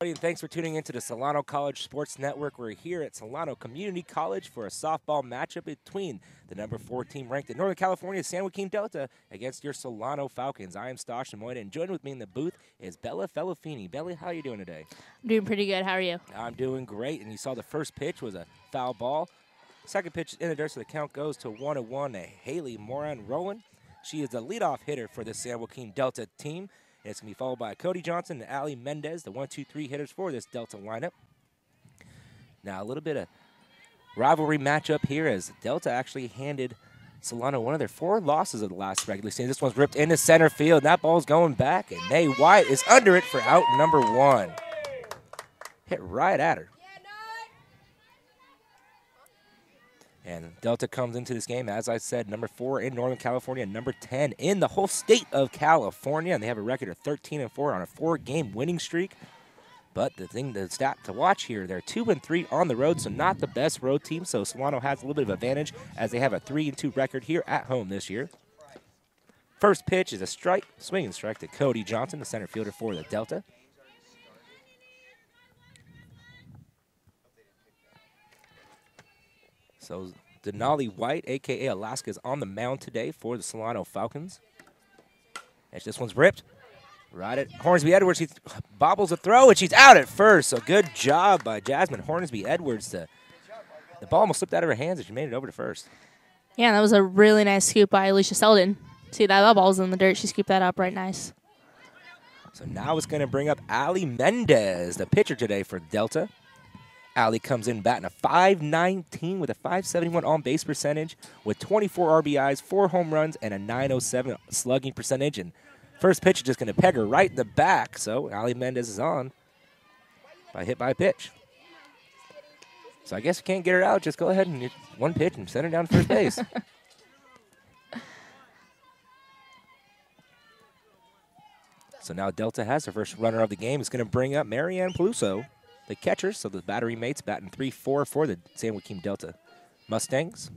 And thanks for tuning into the Solano College Sports Network. We're here at Solano Community College for a softball matchup between the number 4 team ranked in Northern California, San Joaquin Delta, against your Solano Falcons. I am Stosh Moida, and joining with me in the booth is Bella Felofini. Bella, how are you doing today? I'm doing pretty good. How are you? I'm doing great, and you saw the first pitch was a foul ball. Second pitch in the dirt, so the count goes to 1-1 to Haley Moran Rowland. She is the leadoff hitter for the San Joaquin Delta team. And it's going to be followed by Cody Johnson and Allie Mendez, the 1-2-3 hitters for this Delta lineup. Now, a little bit of rivalry matchup here as Delta actually handed Solano one of their 4 losses of the last regular season. This one's ripped into center field, and that ball's going back, and Nay White is under it for out number 1. Hit right at her. And Delta comes into this game, as I said, number 4 in Northern California, number 10 in the whole state of California. And they have a record of 13-4 on a 4-game winning streak. But the stat to watch here, they're 2-3 on the road, so not the best road team. So Solano has a little bit of advantage as they have a 3-2 record here at home this year. First pitch is a strike, swinging strike to Cody Johnson, the center fielder for the Delta. So Denali White, a.k.a. Alaska, is on the mound today for the Solano Falcons. As this one's ripped. Right at Hornsby Edwards. She bobbles a throw, and she's out at first. So good job by Jasmine Hornsby Edwards. The ball almost slipped out of her hands, and she made it over to first. Yeah, that was a really nice scoop by Alicia Selden. See, that ball's in the dirt. She scooped that up right nice. So now it's going to bring up Allie Mendez, the pitcher today for Delta. Allie comes in batting a .519 with a .571 on-base percentage with 24 RBIs, 4 home runs, and a .907 slugging percentage. And first pitch is just going to peg her right in the back. So Allie Mendez is on by hit by pitch. So I guess you can't get her out. Just go ahead and one pitch and send her down to first base. So now Delta has their first runner of the game. It's going to bring up Marianne Peluso, the catcher, so the battery mates batting 3-4 for the San Joaquin Delta Mustangs.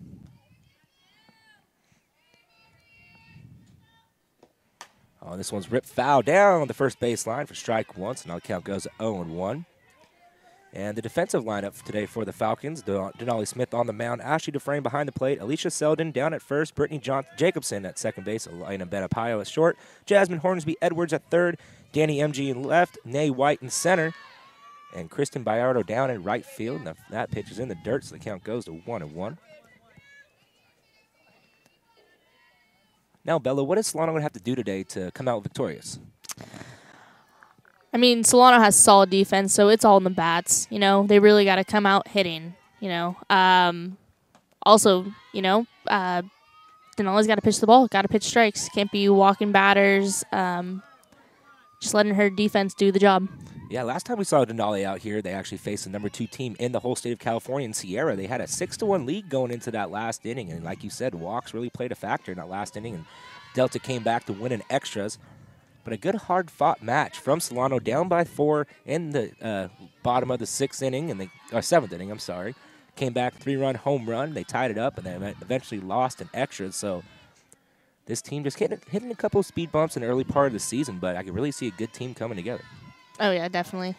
Oh, this one's ripped foul down the first baseline for strike 1, so now the count goes to 0-1. And the defensive lineup today for the Falcons, Denali Smith on the mound, Ashley Dufresne behind the plate, Alicia Selden down at first, Brittany Jacobson at second base, Elena Benapayo at short, Jasmine Hornsby Edwards at third, Danny MG in left, Nay White in center, and Kristen Bayardo down in right field. And that pitch is in the dirt, so the count goes to 1-1. Now, Bella, what is Solano going to have to do today to come out victorious? I mean, Solano has solid defense, so it's all in the bats. You know, they really got to come out hitting, you know. Also, you know, Denali's got to pitch the ball, got to pitch strikes. Can't be walking batters, just letting her defense do the job. Yeah, last time we saw Denali out here, they actually faced the number 2 team in the whole state of California in Sierra. They had a 6-1 lead going into that last inning, and like you said, walks really played a factor in that last inning, and Delta came back to win in extras. But a good, hard-fought match from Solano, down by 4 in the bottom of the 6th inning, and 7th inning, I'm sorry. Came back, 3-run home run. They tied it up, and then eventually lost in extras. So this team just hitting a couple of speed bumps in the early part of the season, but I can really see a good team coming together. Oh, yeah, definitely.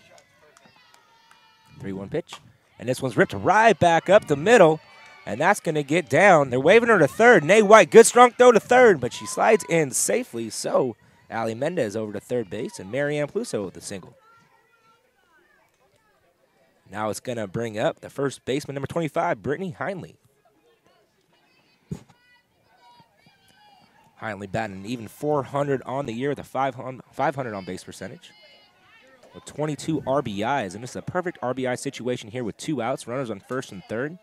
3-1 pitch. And this one's ripped right back up the middle, and that's going to get down. They're waving her to third. Nay White, good strong throw to third, but she slides in safely. So Allie Mendez over to third base, and Marianne Peluso with the single. Now it's going to bring up the first baseman, number 25, Brittany Heinley. Heinley batting an even 400 on the year with a 500 on base percentage. With 22 RBIs, and this is a perfect RBI situation here with 2 outs, runners on first and third.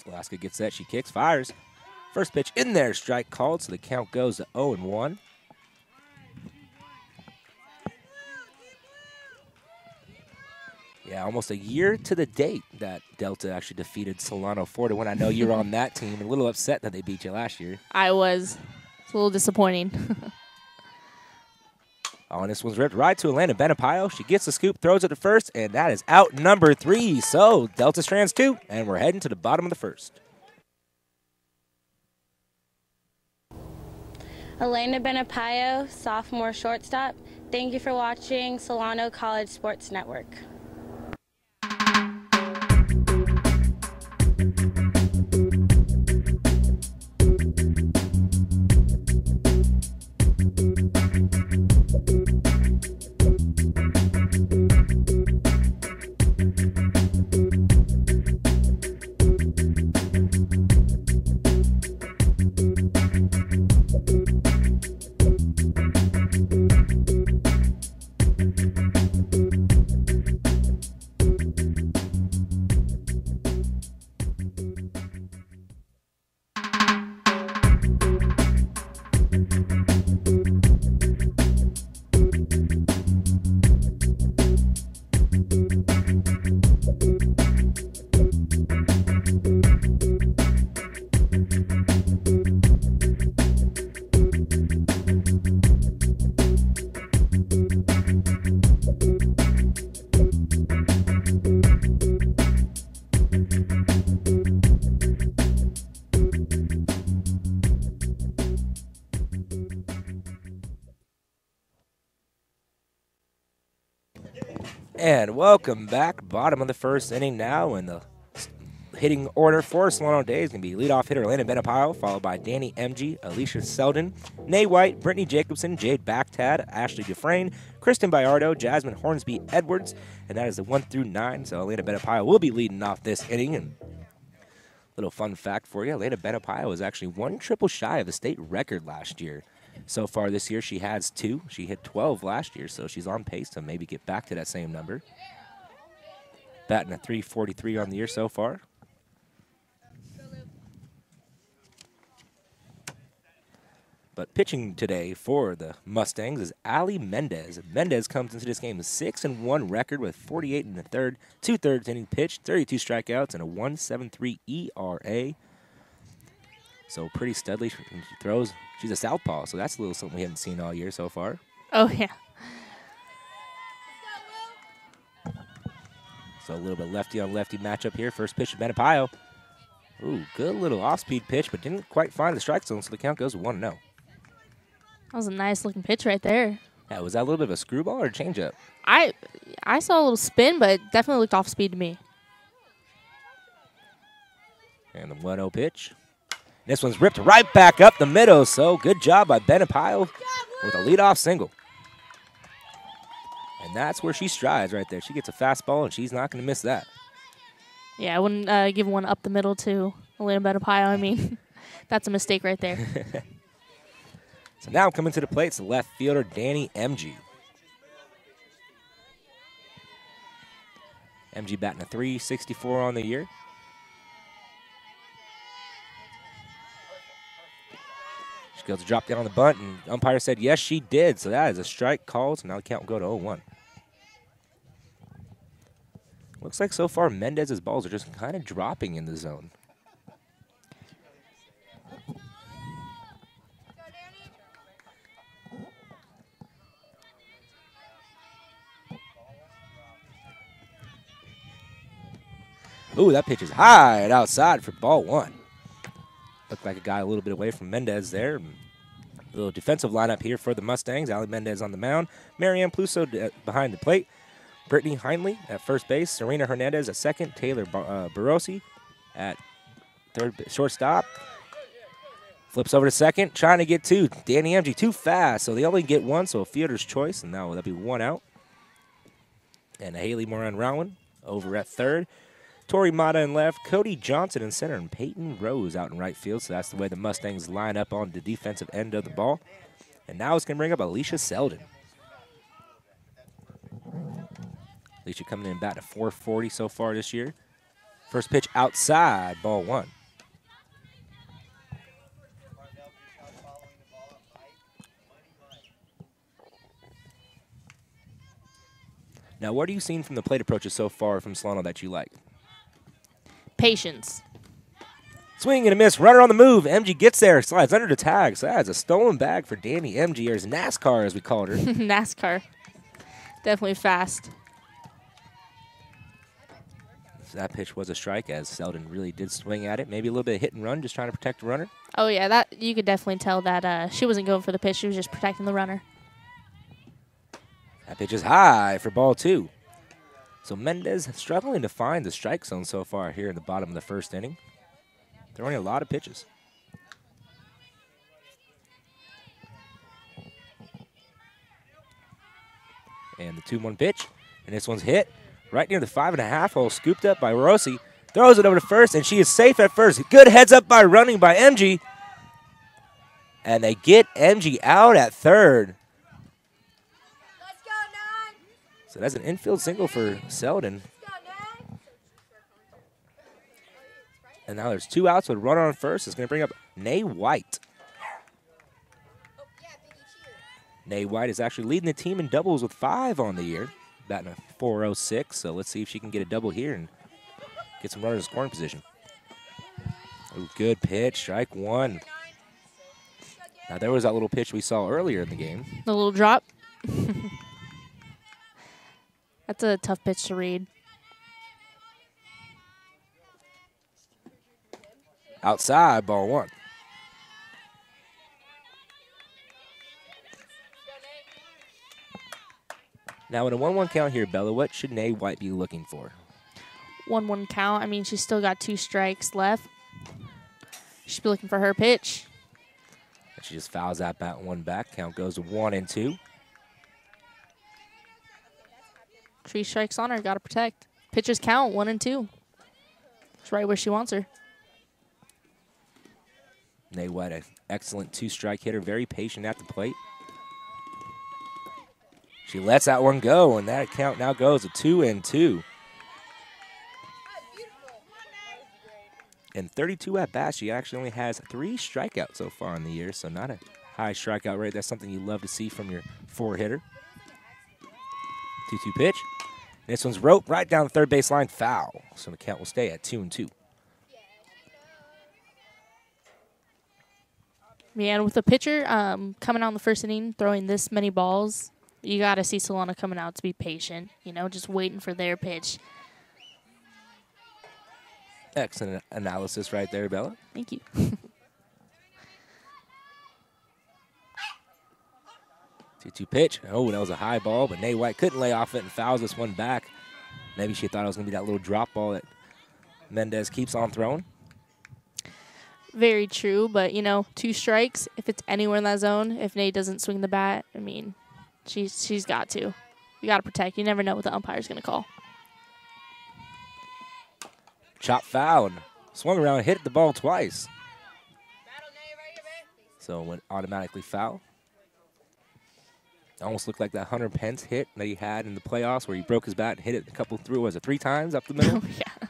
Alaska gets that, she kicks, fires. First pitch in there, strike called, so the count goes to 0-1. Yeah, almost a year to the date that Delta actually defeated Solano 4-1. I know you're on that team. A little upset that they beat you last year. I was. It's a little disappointing. Oh, and this one's ripped right to Atlanta Benapayo. She gets the scoop, throws it to first, and that is out number 3. So Delta strands 2, and we're heading to the bottom of the first. Elena Benapayo, sophomore shortstop. Thank you for watching Solano College Sports Network. And welcome back. Bottom of the first inning now, and the hitting order for Solano Day is going to be leadoff hitter Atlanta Benapayo, followed by Danny MG, Alicia Selden, Nay White, Brittany Jacobson, Jade Backtad, Ashley Dufresne, Kristen Bayardo, Jasmine Hornsby Edwards, and that is the 1 through 9. So Atlanta Benapayo will be leading off this inning. And little fun fact for you, Atlanta Benapayo was actually 1 triple shy of the state record last year. So far this year, she has 2. She hit 12 last year, so she's on pace to maybe get back to that same number. Batting a .343 on the year so far. But pitching today for the Mustangs is Ali Mendez. Mendez comes into this game with 6-1 record with 48 in the third, 2/3 inning pitch, 32 strikeouts, and a 1.73 ERA. So pretty steadily she throws. She's a southpaw, so that's a little something we haven't seen all year so far. Oh, yeah. So a little bit lefty-on-lefty matchup here. First pitch to Benapayo. Ooh, good little off-speed pitch, but didn't quite find the strike zone, so the count goes 1-0. That was a nice-looking pitch right there. Yeah, was that a little bit of a screwball or a changeup? I saw a little spin, but it definitely looked off speed to me. And the 1-0 pitch. This one's ripped right back up the middle, so good job by Benapayo with a leadoff single. And that's where she strides right there. She gets a fastball, and she's not going to miss that. Yeah, I wouldn't give one up the middle to Atlanta Benapayo. I mean, that's a mistake right there. So now coming to the plate, it's the left fielder, Danny MG. MG batting a .364 on the year. She goes to drop down on the bunt, and umpire said yes, she did. So that is a strike called, so now the count will go to 0-1. Looks like so far Mendez's balls are just kind of dropping in the zone. Ooh, that pitch is high and outside for ball 1. Looked like it got a little bit away from Mendez there. A little defensive lineup here for the Mustangs. Ali Mendez on the mound. Marianne Pluso behind the plate. Brittany Hindley at first base. Serena Hernandez at second. Taylor Barossi at third shortstop. Flips over to second. Trying to get 2. Danny MG too fast. So they only get 1, so a fielder's choice. And now that'll be 1 out. And Haley Moran Rowan over at third. Tori Mata in left, Cody Johnson in center, and Peyton Rose out in right field. So that's the way the Mustangs line up on the defensive end of the ball. And now it's going to bring up Alicia Selden. Alicia coming in batting at .440 so far this year. First pitch outside, ball 1. Now, what are you seeing from the plate approaches so far from Solano that you like? Patience. Swing and a miss. Runner on the move. MG gets there. Slides under the tag. So that's a stolen bag for Danny MG, or NASCAR as we called her. NASCAR. Definitely fast. So that pitch was a strike, as Selden really did swing at it. Maybe a little bit of hit and run, just trying to protect the runner. Oh, yeah, that you could definitely tell that she wasn't going for the pitch. She was just protecting the runner. That pitch is high for ball 2. So Mendez struggling to find the strike zone so far here in the bottom of the first inning. Throwing a lot of pitches. And the 2-1 pitch. And this one's hit right near the 5.5 hole, scooped up by Rossi. Throws it over to first, and she is safe at first. Good heads up by running by MG. And they get MG out at third. So that's an infield single for Selden. And now there's 2 outs with a runner on first. It's going to bring up Nay White. Nay White is actually leading the team in doubles with 5 on the year. Batting a .406, so let's see if she can get a double here and get some runners in scoring position. Ooh, good pitch, strike 1. Now there was that little pitch we saw earlier in the game. The little drop. That's a tough pitch to read. Outside, ball 1. Now, in a 1-1 count here, Bella, what should Nay White be looking for? 1-1 count. I mean, she's still got 2 strikes left. She should be looking for her pitch. She just fouls that bat 1 back. Count goes to 1-2. 3 strikes on her. Got to protect. Pitches count 1-2. It's right where she wants her. Nay White, an excellent 2-strike hitter, very patient at the plate. She lets that one go, and that count now goes to 2-2. In 32 at-bats, she actually only has 3 strikeouts so far in the year, so not a high strikeout rate. That's something you love to see from your 4-hitter. 2-2 pitch. This one's roped right down the third base line, foul. So the count will stay at 2-2. Yeah, and with the pitcher coming out in the first inning, throwing this many balls, you got to see Solano coming out to be patient, just waiting for their pitch. Excellent analysis right there, Bella. Thank you. 2-2 pitch. Oh, that was a high ball, but Nay White couldn't lay off it and fouls this one back. Maybe she thought it was going to be that little drop ball that Mendez keeps on throwing. Very true, but, 2 strikes, if it's anywhere in that zone, if Nay doesn't swing the bat, I mean, she's got to. You got to protect. You never know what the umpire's going to call. Chop foul. Swung around, hit the ball twice. So it went automatically foul. Almost looked like that Hunter Pence hit that he had in the playoffs where he broke his bat and hit it a couple through, was it 3 times up the middle? Yeah.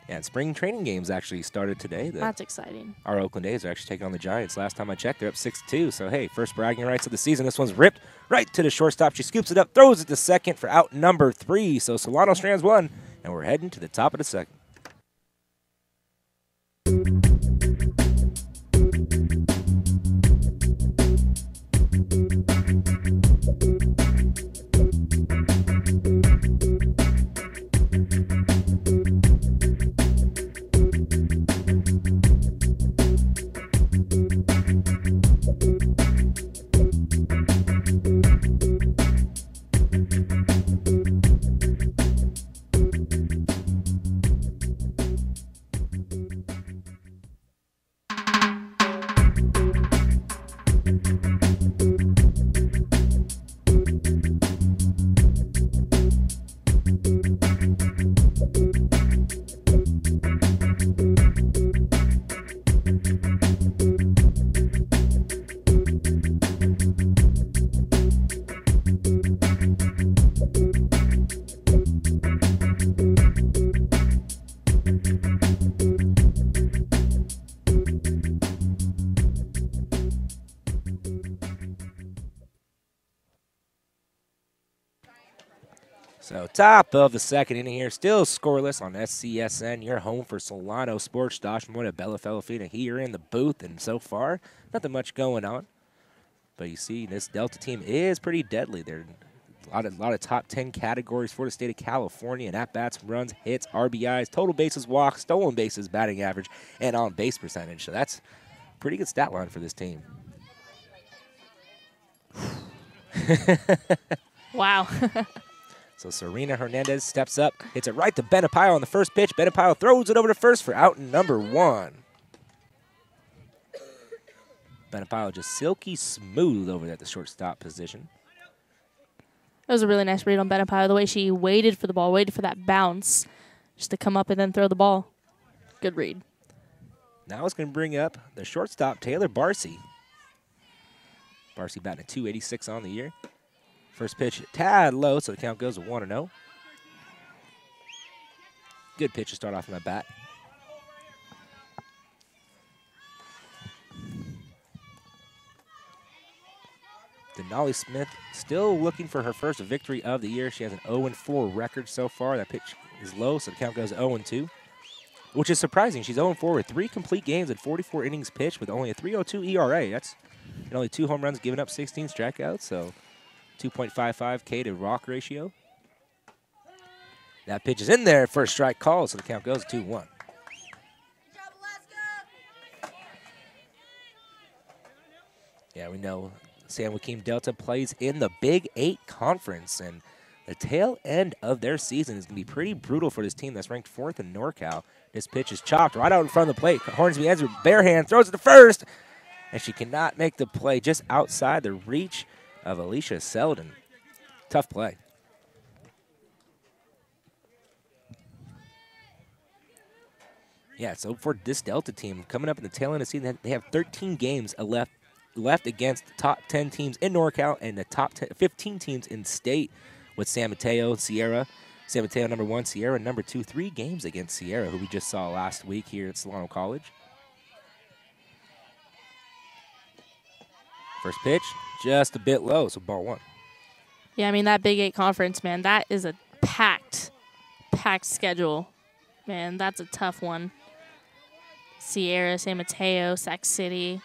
Yeah, and spring training games actually started today. That's exciting. Our Oakland A's are actually taking on the Giants. Last time I checked, they're up 6-2. So, hey, first bragging rights of the season. This one's ripped right to the shortstop. She scoops it up, throws it to second for out number 3. So Solano strands 1, and we're heading to the top of the second. So top of the second inning here, still scoreless on SCSN. You're home for Solano Sports. Josh Moyna, Bella Felafina here in the booth, and so far, nothing much going on. But you see, this Delta team is pretty deadly. They're a lot of top 10 categories for the state of California, and at-bats, runs, hits, RBIs, total bases, walks, stolen bases, batting average, and on-base percentage. So that's a pretty good stat line for this team. Wow. So Serena Hernandez steps up, hits it right to Benapayo on the first pitch. Benapayo throws it over to first for out number 1. Benapayo just silky smooth over at the shortstop position. That was a really nice read on Benapayo, the way she waited for the ball, waited for that bounce just to come up and then throw the ball. Good read. Now it's going to bring up the shortstop, Taylor Barcy. Barcy batting a .286 on the year. First pitch, tad low, so the count goes to 1-0. Good pitch to start off from that bat. Denali Smith still looking for her first victory of the year. She has an 0-4 record so far. That pitch is low, so the count goes to 0-2, which is surprising. She's 0-4 with 3 complete games and 44 innings pitched with only a 3.02 ERA. That's only 2 home runs, giving up 16 strikeouts, so 2.55 K to walk ratio. That pitch is in there, first strike call, so the count goes to 2-1. Yeah, we know San Joaquin Delta plays in the Big 8 Conference, and the tail end of their season is going to be pretty brutal for this team that's ranked 4th in NorCal. This pitch is chopped right out in front of the plate. Hornsby ends with bare hand, throws it to first, and she cannot make the play just outside the reach of Alicia Selden. Tough play. Yeah, so for this Delta team, coming up in the tail end of the season, they have 13 games left against the top 10 teams in NorCal and the top 15 teams in state with San Mateo, Sierra. San Mateo number 1, Sierra number 2. 3 games against Sierra, who we just saw last week here at Solano College. First pitch, just a bit low, so ball 1. Yeah, I mean, that Big 8 conference, man, that is a packed schedule. Man, that's a tough one. Sierra, San Mateo, Sac City.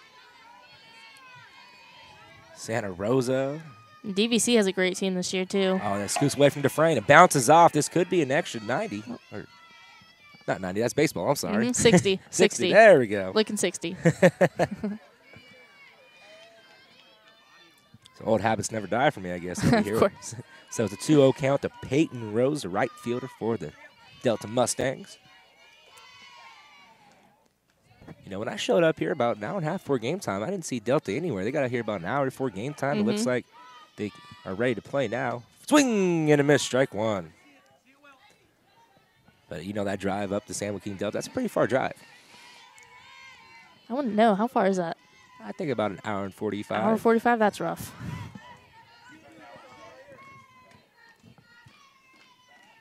Santa Rosa. DVC has a great team this year, too. Oh, that scoops away from Dufresne. It bounces off. This could be an extra 90. Or not 90, that's baseball. I'm sorry. 60. 60. There we go. Looking 60. So old habits never die for me, I guess. Of course. So it's a 2-0 count to Peyton Rose, the right fielder for the Delta Mustangs. You know, when I showed up here about an hour and a half before game time, I didn't see Delta anywhere. They got out here about an hour before game time. It looks like they are ready to play now. Swing and a miss, strike 1. But, you know, that drive up to San Joaquin Delta, that's a pretty far drive. I wouldn't know. How far is that? I think about an hour and 45. Hour and 45, that's rough.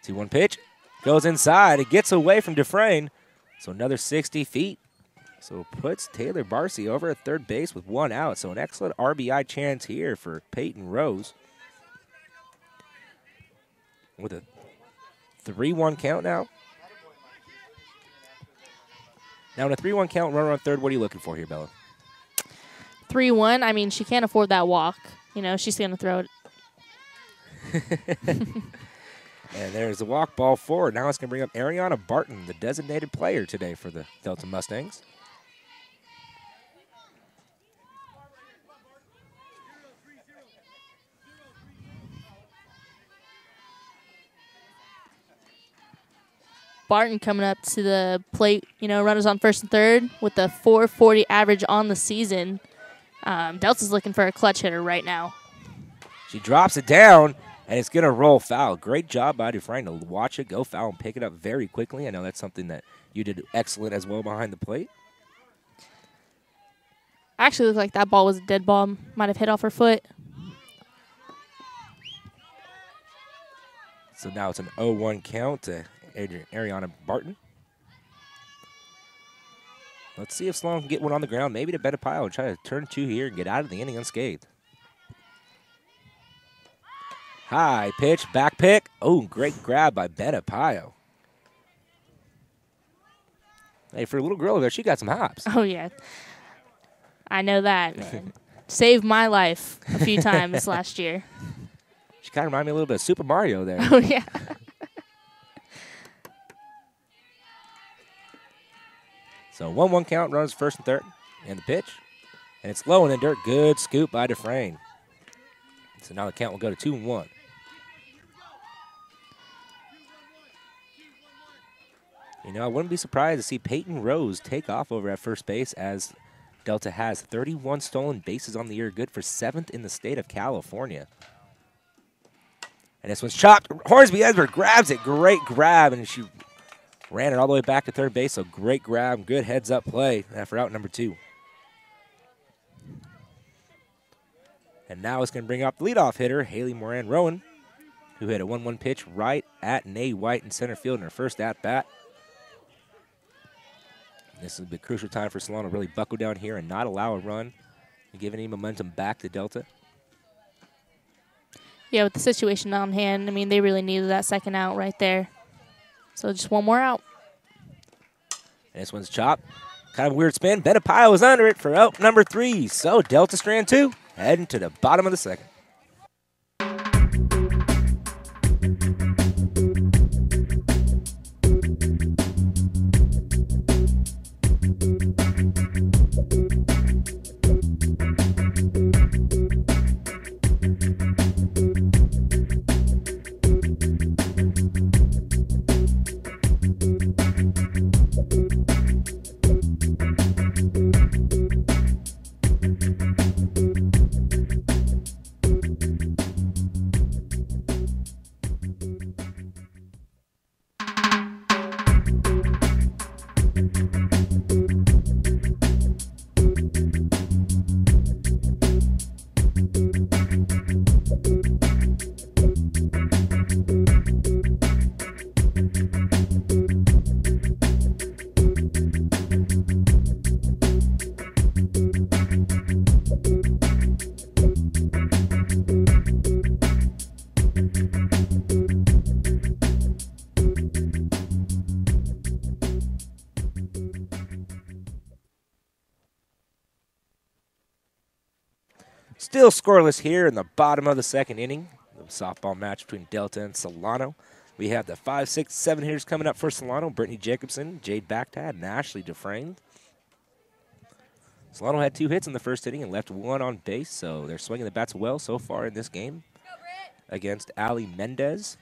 2-1 pitch. Goes inside. It gets away from Dufresne. So another 60 feet. So puts Taylor Barcy over at third base with 1 out. So an excellent RBI chance here for Peyton Rose. With a 3-1 count now. Now in a 3-1 count, runner on third, what are you looking for here, Bella? 3-1. I mean, she can't afford that walk. You know, she's going to throw it. And there's the walk, ball 4. Now it's going to bring up Ariana Barton, the designated player today for the Delta Mustangs. Barton coming up to the plate, you know, runners on first and third with the .440 average on the season. Delta's looking for a clutch hitter right now. She drops it down, and it's going to roll foul. Great job by Dufresne to watch it go foul and pick it up very quickly. I know that's something that you did excellent as well behind the plate. Actually looked like that ball was a dead ball. Might have hit off her foot. So now it's an 0-1 count to Ariana Barton. Let's see if Sloan can get one on the ground. Maybe to Benapayo and try to turn 2 here and get out of the inning unscathed. High pitch, back pick. Oh, great grab by Benapayo. Hey, for a little girl there, she got some hops. Oh, yeah. I know that, man. Saved my life a few times last year. She kind of reminded me a little bit of Super Mario there. Oh, yeah. So 1-1 count, runs first and third. And the pitch. And it's low in the dirt. Good scoop by Dufresne. So now the count will go to 2-1. You know, I wouldn't be surprised to see Peyton Rose take off over at first base, as Delta has 31 stolen bases on the year, good for 7th in the state of California. And this one's chopped. Hornsby Esber grabs it. Great grab, and she ran it all the way back to third base, so great grab, good heads-up play for out number 2. And now it's going to bring up the leadoff hitter, Haley Moran-Rowan, who hit a 1-1 pitch right at Nay White in center field in her first at-bat. This will be a crucial time for Solano to really buckle down here and not allow a run and give any momentum back to Delta. Yeah, with the situation on hand, I mean, they really needed that second out right there. So just one more out. And this one's chopped. Kind of a weird spin. Benapayo is under it for out number 3. So Delta strand 2, heading to the bottom of the second. Still scoreless here in the bottom of the second inning. The softball match between Delta and Solano. We have the 5, 6, 7 hitters coming up for Solano. Brittany Jacobson, Jade Backtad, and Ashley Dufresne. Solano had 2 hits in the first inning and left 1 on base, so they're swinging the bats well so far in this game against Ali Mendez.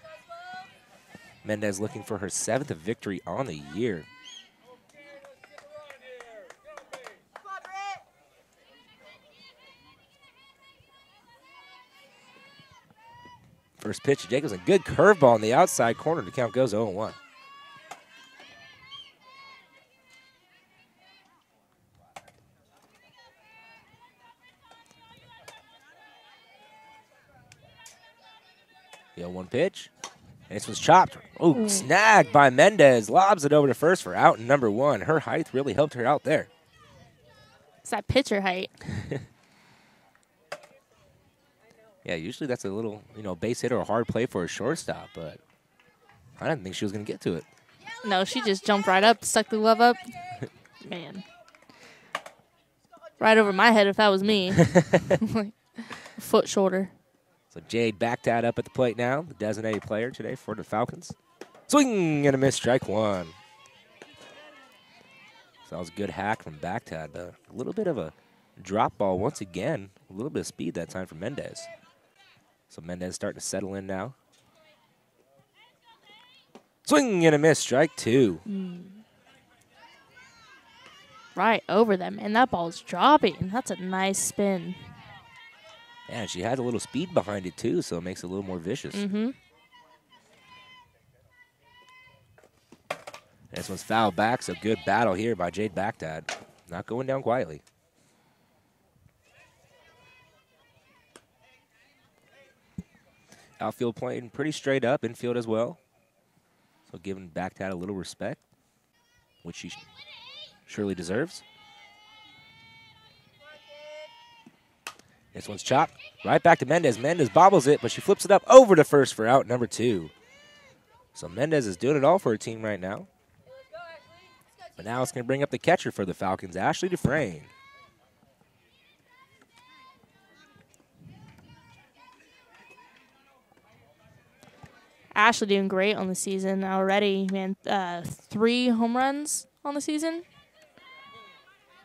Mendez looking for her 7th victory on the year. First pitch to Jacobson. Good curveball in the outside corner. The count goes 0-1. The 0-1 pitch. And this was chopped. Oh, snagged by Mendez. Lobs it over to first for out number 1. Her height really helped her out there. It's that pitcher height. Yeah, usually that's a little, base hit or a hard play for a shortstop, but I didn't think she was going to get to it. No, she just jumped right up, stuck the glove up. Man. Right over my head if that was me. Like, a foot shorter. So Jade Backtad up at the plate now, the designated player today for the Falcons. Swing and a miss, strike 1. So that was a good hack from Backtad, but a little bit of a drop ball once again. A little bit of speed that time for Mendez. So Mendez starting to settle in now. Swing and a miss, strike 2. Right over them, and that ball's dropping. That's a nice spin. Yeah, she has a little speed behind it too, so it makes it a little more vicious. This one's fouled back, so good battle here by Jade Backtad. Not going down quietly. Outfield playing pretty straight up, infield as well. So giving Backtad a little respect, which she surely deserves. This one's chopped. Right back to Mendez. Mendez bobbles it, but she flips it up over to first for out number 2. So Mendez is doing it all for her team right now. But now it's going to bring up the catcher for the Falcons, Ashley Dufresne. Ashley doing great on the season already, man. 3 home runs on the season.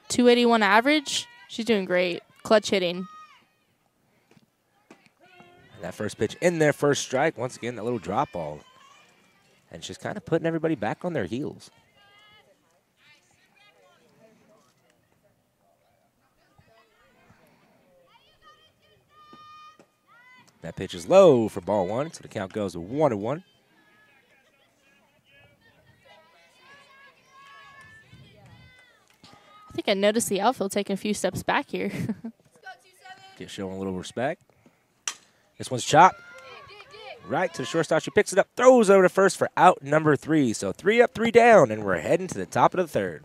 281 average. She's doing great. Clutch hitting. And that first pitch in there, first strike. Once again, that little drop ball. And she's kind of putting everybody back on their heels. That pitch is low for ball 1, so the count goes to 1-1. I think I noticed the outfield taking a few steps back here. Get showing a little respect. This one's chopped. Right to the shortstop. She picks it up, throws over to first for out number 3. So 3 up, 3 down, and we're heading to the top of the third.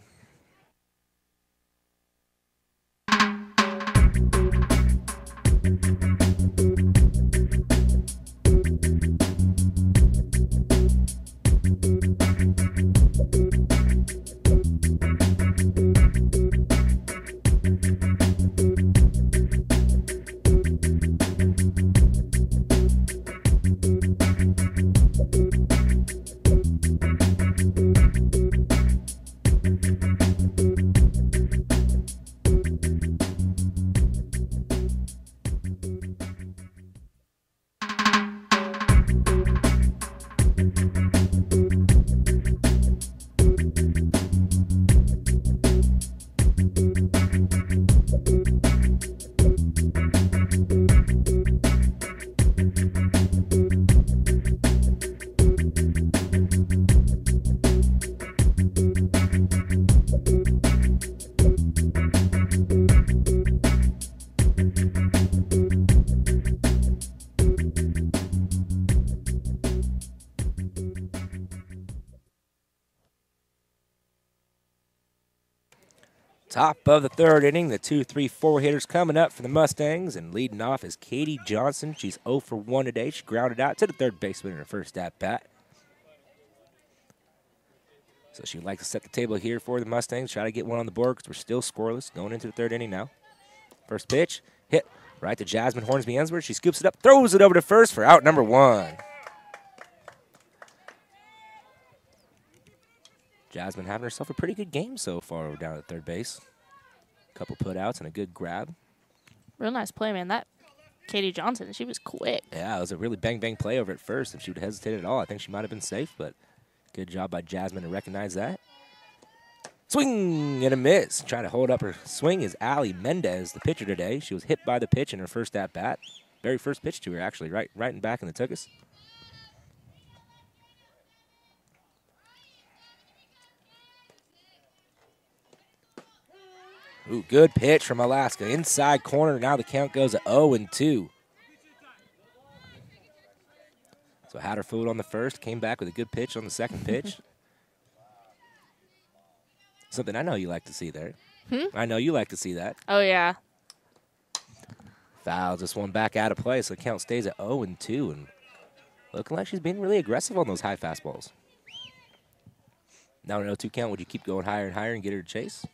Top of the third inning, the 2-3-4 hitters coming up for the Mustangs, and leading off is Katie Johnson. She's 0 for 1 today. She grounded out to the third baseman in her first at-bat. So she would like to set the table here for the Mustangs, try to get one on the board because we're still scoreless going into the third inning now. First pitch, hit right to Jasmine Hornsby-Ensworth. She scoops it up, throws it over to first for out number 1. Jasmine having herself a pretty good game so far down at third base. Couple putouts and a good grab. Real nice play, man. That Katie Johnson, she was quick. Yeah, it was a really bang-bang play over at first. If she would have hesitated at all, I think she might have been safe, but good job by Jasmine to recognize that. Swing and a miss. Trying to hold up her swing is Allie Mendez, the pitcher today. She was hit by the pitch in her first at-bat. Very first pitch to her, actually, right and back in the tuchus. Ooh, good pitch from Alaska. Inside corner. Now the count goes to 0-2. So had her foot on the first. Came back with a good pitch on the second pitch. Something I know you like to see there. I know you like to see that. Oh, yeah. Fouls this one back out of play, so the count stays at 0-2. And looking like she's being really aggressive on those high fastballs. Now an 0-2 count. Would you keep going higher and higher and get her to chase?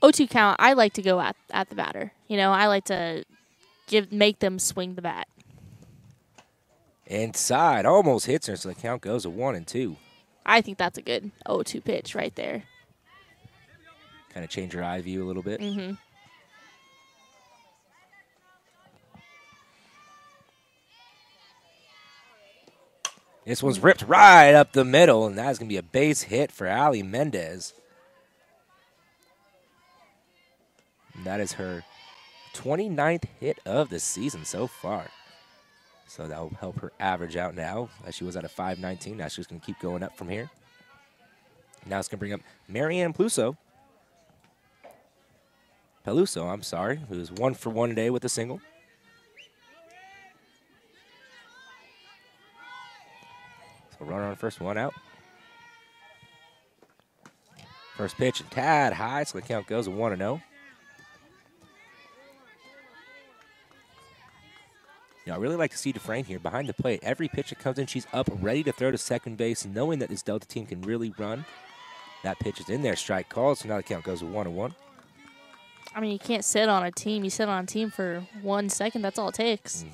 0-2 count, I like to go at the batter. You know, I like to make them swing the bat. Inside, almost hits her, so the count goes to 1-2. I think that's a good 0-2 pitch right there. Kind of change your eye view a little bit. Mm-hmm. This one's ripped right up the middle, and that's going to be a base hit for Allie Mendez. And that is her 29th hit of the season so far. So that will help her average out now, as she was at a 519. Now she's going to keep going up from here. Now it's going to bring up Marianne Peluso, who's 1 for 1 today with a single. So runner on first, 1 out. First pitch, a tad high, so the count goes to 1-0. I really like to see Dufresne here behind the plate. Every pitch that comes in, she's up ready to throw to second base, knowing that this Delta team can really run. That pitch is in there, strike called, so now the count goes to 1-1. I mean, you can't sit on a team. You sit on a team for 1 second. That's all it takes.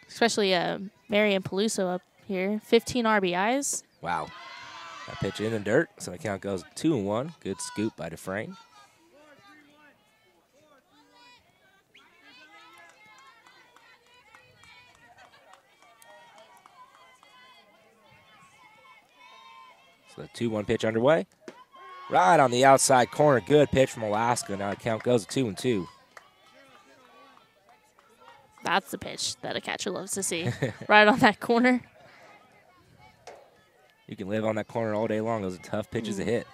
Especially Marian Peluso up here. 15 RBIs. Wow. That pitch in the dirt, so the count goes 2-1. Good scoop by Dufresne. So the 2-1 pitch underway. Right on the outside corner. Good pitch from Alaska. Now the count goes to 2-2. That's the pitch that a catcher loves to see. Right on that corner. You can live on that corner all day long. Those are tough pitches to hit.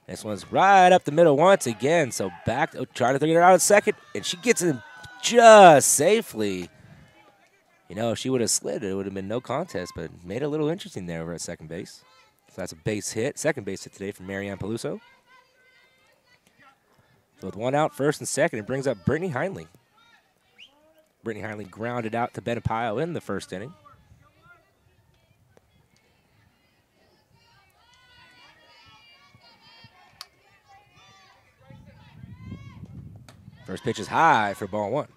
This one's right up the middle once again. So back, trying to get her out at second, and she gets it just safely. If she would have slid, it would have been no contest, but made it a little interesting there over at second base. So that's a base hit, second base hit today from Marianne Peluso. So with one out, first and second, it brings up Brittany Heinley. Brittany Heinley grounded out to Benapayo in the first inning. First pitch is high for ball one.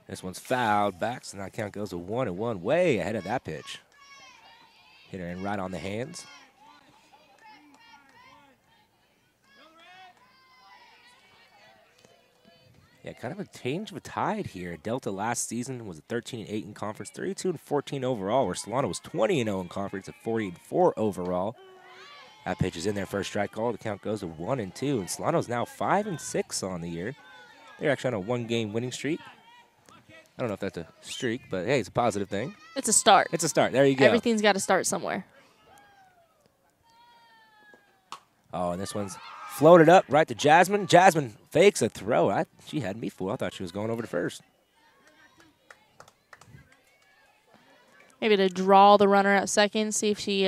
This one's fouled back, so now count goes to 1-1, way ahead of that pitch. Hit her in right on the hands. Yeah, kind of a change of a tide here. Delta last season was 13-8 in conference, 32-14 overall, where Solano was 20-0 in conference at 40-4 overall. That pitch is in there for a strike call. The count goes to 1-2, and Solano's now 5-6 on the year. They're actually on a one-game winning streak. I don't know if that's a streak, but hey, it's a positive thing. It's a start. It's a start. There you go. Everything's got to start somewhere. Oh, and this one's floated up right to Jasmine. Jasmine fakes a throw. She had me fooled. I thought she was going over to first. Maybe to draw the runner at second, see if she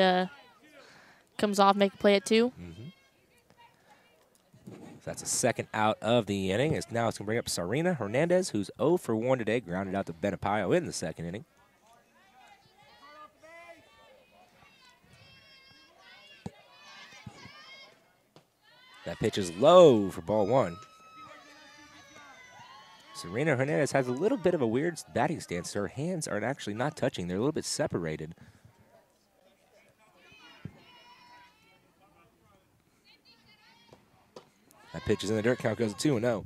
comes off, make a play at two. So that's a second out of the inning. Now it's going to bring up Sarina Hernandez, who's 0 for 1 today, grounded out to Benapayo in the second inning. That pitch is low for ball one. Sarina Hernandez has a little bit of a weird batting stance. Her hands are actually not touching. They're a little bit separated. That pitch is in the dirt. Count goes to 2-0.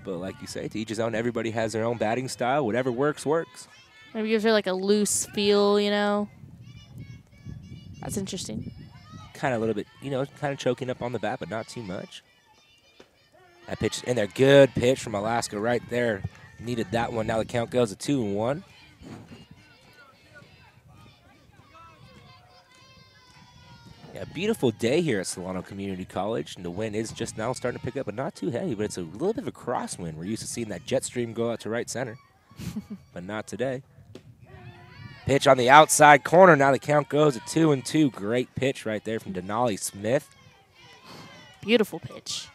But like you say, to each his own. Everybody has their own batting style. Whatever works, works. Maybe gives her like a loose feel, That's interesting. Kind of a little bit, kind of choking up on the bat, but not too much. That pitch in there. Good pitch from Alaska right there. Needed that one. Now the count goes to 2-1. Yeah, beautiful day here at Solano Community College, and the wind is just now starting to pick up, but not too heavy, but it's a little bit of a crosswind. We're used to seeing that jet stream go out to right center, but not today. Pitch on the outside corner. Now the count goes to 2-2. Great pitch right there from Denali Smith. Beautiful pitch.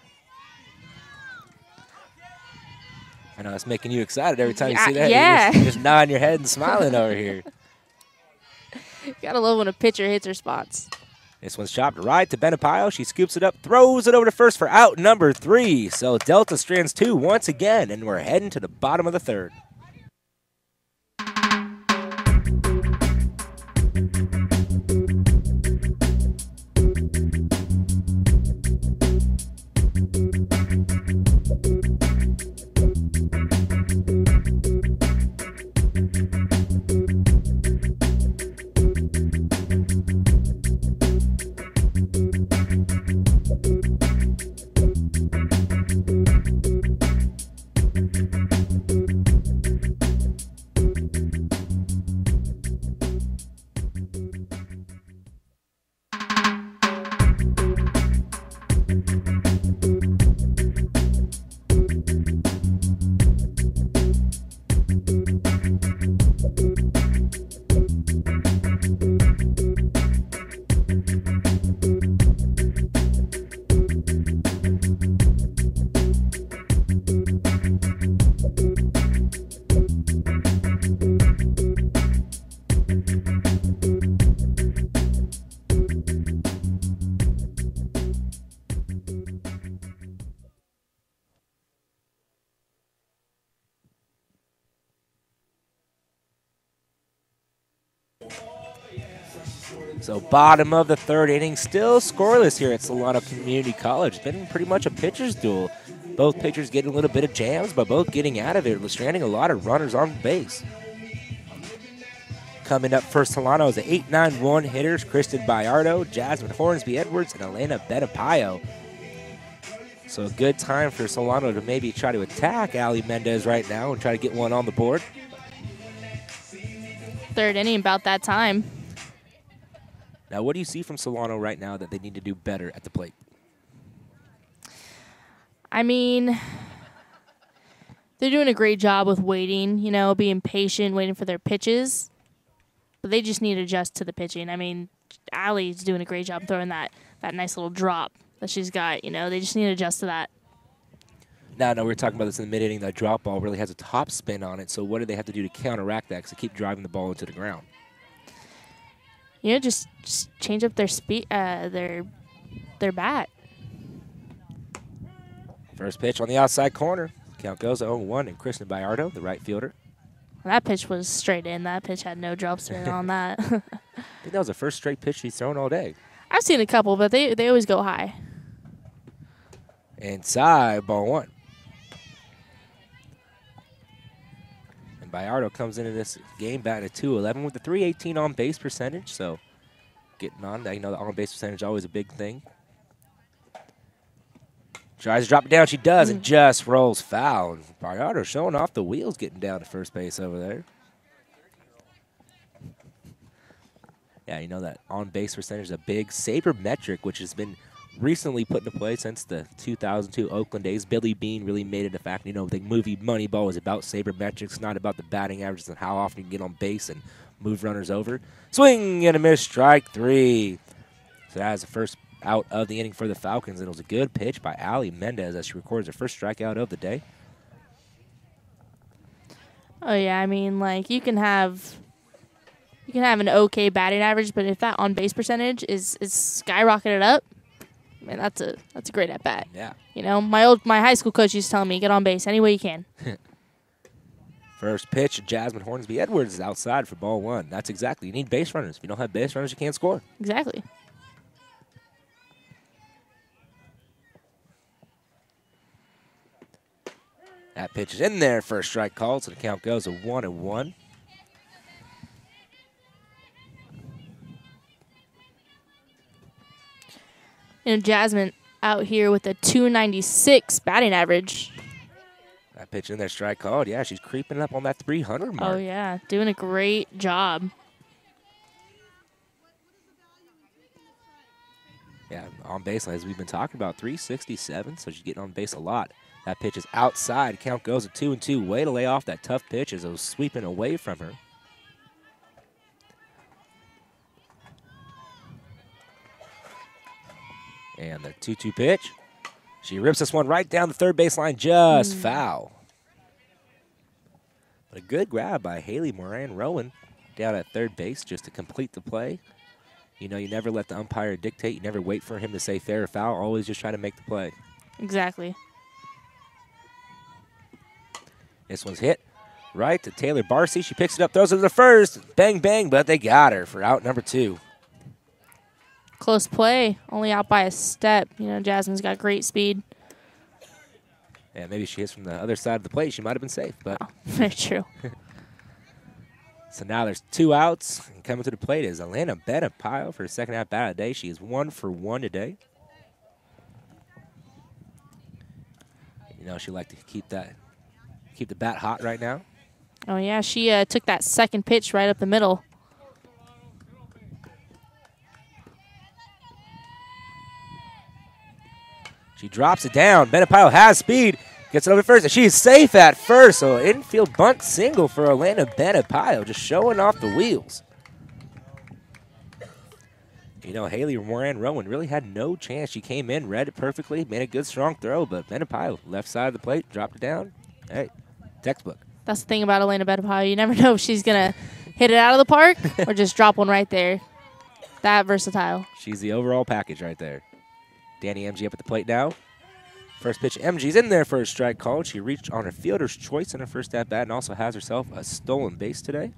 I know that's making you excited every time you see that. Yeah. You're just nodding your head and smiling over here. Gotta love when a pitcher hits her spots. This one's chopped right to Benapayo. She scoops it up, throws it over to first for out number 3. So Delta strands 2 once again, and we're heading to the bottom of the third. So bottom of the third inning, still scoreless here at Solano Community College. It's been pretty much a pitcher's duel. Both pitchers getting a little bit of jams, but both getting out of it, stranding a lot of runners on base. Coming up for Solano is the 8-9-1 hitters, Kristen Bayardo, Jasmine Hornsby-Edwards, and Elena Benapayo. So a good time for Solano to maybe try to attack Ali Mendez right now and try to get one on the board. Third inning, about that time. Now, what do you see from Solano right now that they need to do better at the plate? I mean, they're doing a great job with waiting, you know, being patient, waiting for their pitches. But they just need to adjust to the pitching. I mean, Allie's doing a great job throwing that nice little drop that she's got. You know, they just need to adjust to that. Now, we were talking about this in the mid-inning. That drop ball really has a top spin on it. So what do they have to do to counteract that? Because they keep driving the ball into the ground. You know, just change up their speed, their bat. First pitch on the outside corner. Count goes 0-1, and Kristen Bayardo, the right fielder. That pitch was straight in. That pitch had no drop spin on that. I think that was the first straight pitch she's thrown all day. I've seen a couple, but they always go high. Inside, ball one. And Bayardo comes into this game batting at .211 with the .318 on base percentage. So getting on, you know, the on base percentage is always a big thing. Tries to drop it down. She does, and just rolls foul. And Bayardo showing off the wheels, getting down to first base over there. Yeah, you know that on-base percentage is a big sabermetric, which has been recently put into play since the 2002 Oakland days. Billy Bean really made it a fact. You know, the movie Moneyball is about sabermetrics, not about the batting averages and how often you can get on base and move runners over. Swing and a miss, strike three. So that is the first out of the inning for the Falcons, and it was a good pitch by Ali Mendez as she records her first strikeout of the day. Oh yeah, I mean, like you can have an okay batting average, but if that on base percentage is skyrocketed up, man, that's a great at bat. Yeah. You know, my high school coach used to tell me, get on base any way you can. First pitch, Jasmine Hornsby-Edwards is outside for ball one. That's exactly. You need base runners. If you don't have base runners, you can't score. Exactly. That pitch is in there for a strike called, so the count goes to 1-1. And Jasmine out here with a .296 batting average. That pitch in there, strike called. Yeah, she's creeping up on that 300 mark. Oh, yeah, doing a great job. Yeah, on base, as we've been talking about, 367, so she's getting on base a lot. That pitch is outside. Count goes to 2-2. Way to lay off that tough pitch as it was sweeping away from her. And the 2-2 pitch. She rips this one right down the third baseline, just foul. But a good grab by Haley Moran Rowan down at third base just to complete the play. You know, you never let the umpire dictate. You never wait for him to say fair or foul. Always just try to make the play. Exactly. This one's hit right to Taylor Barcy. She picks it up, throws it to the first. Bang, bang, but they got her for out number two. Close play, only out by a step. You know, Jasmine's got great speed. Yeah, maybe she hits from the other side of the plate. She might have been safe, but. Oh, very true. So now there's two outs. And coming to the plate is Elena Benapayo for her second at bat of the day. She is 1 for 1 today. You know, she like to keep the bat hot right now. Oh, yeah, she took that second pitch right up the middle. She drops it down. Benapayo has speed. Gets it over first, and she's safe at first. So infield bunt single for Elena Benapayo, just showing off the wheels. You know, Haley Moran Rowan really had no chance. She came in, read it perfectly, made a good strong throw, but Benapayo, left side of the plate, dropped it down. Hey, textbook. That's the thing about Elena Benapayo. You never know if she's going to hit it out of the park or just drop one right there. That versatile. She's the overall package right there. Danny MG up at the plate now. First pitch, MG's in there for a strike called. She reached on her fielder's choice in her first at bat and also has herself a stolen base today.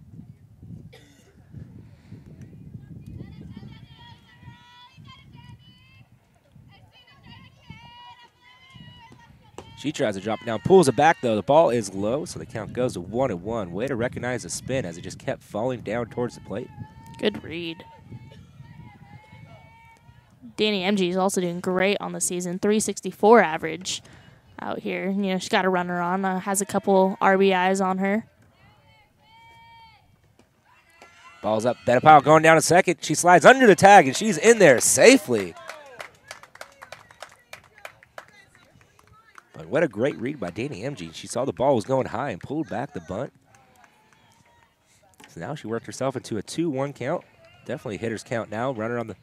She tries to drop it down, pulls it back, though. The ball is low, so the count goes to 1-1. Way to recognize the spin as it just kept falling down towards the plate. Good read. Danny MG is also doing great on the season. 364 average out here. You know, she's got a runner on. Has a couple RBIs on her. Ball's up. Benapile going down a second. She slides under the tag, and she's in there safely. But what a great read by Danny MG. She saw the ball was going high and pulled back the bunt. So now she worked herself into a 2-1 count. Definitely hitter's count now. Runner on the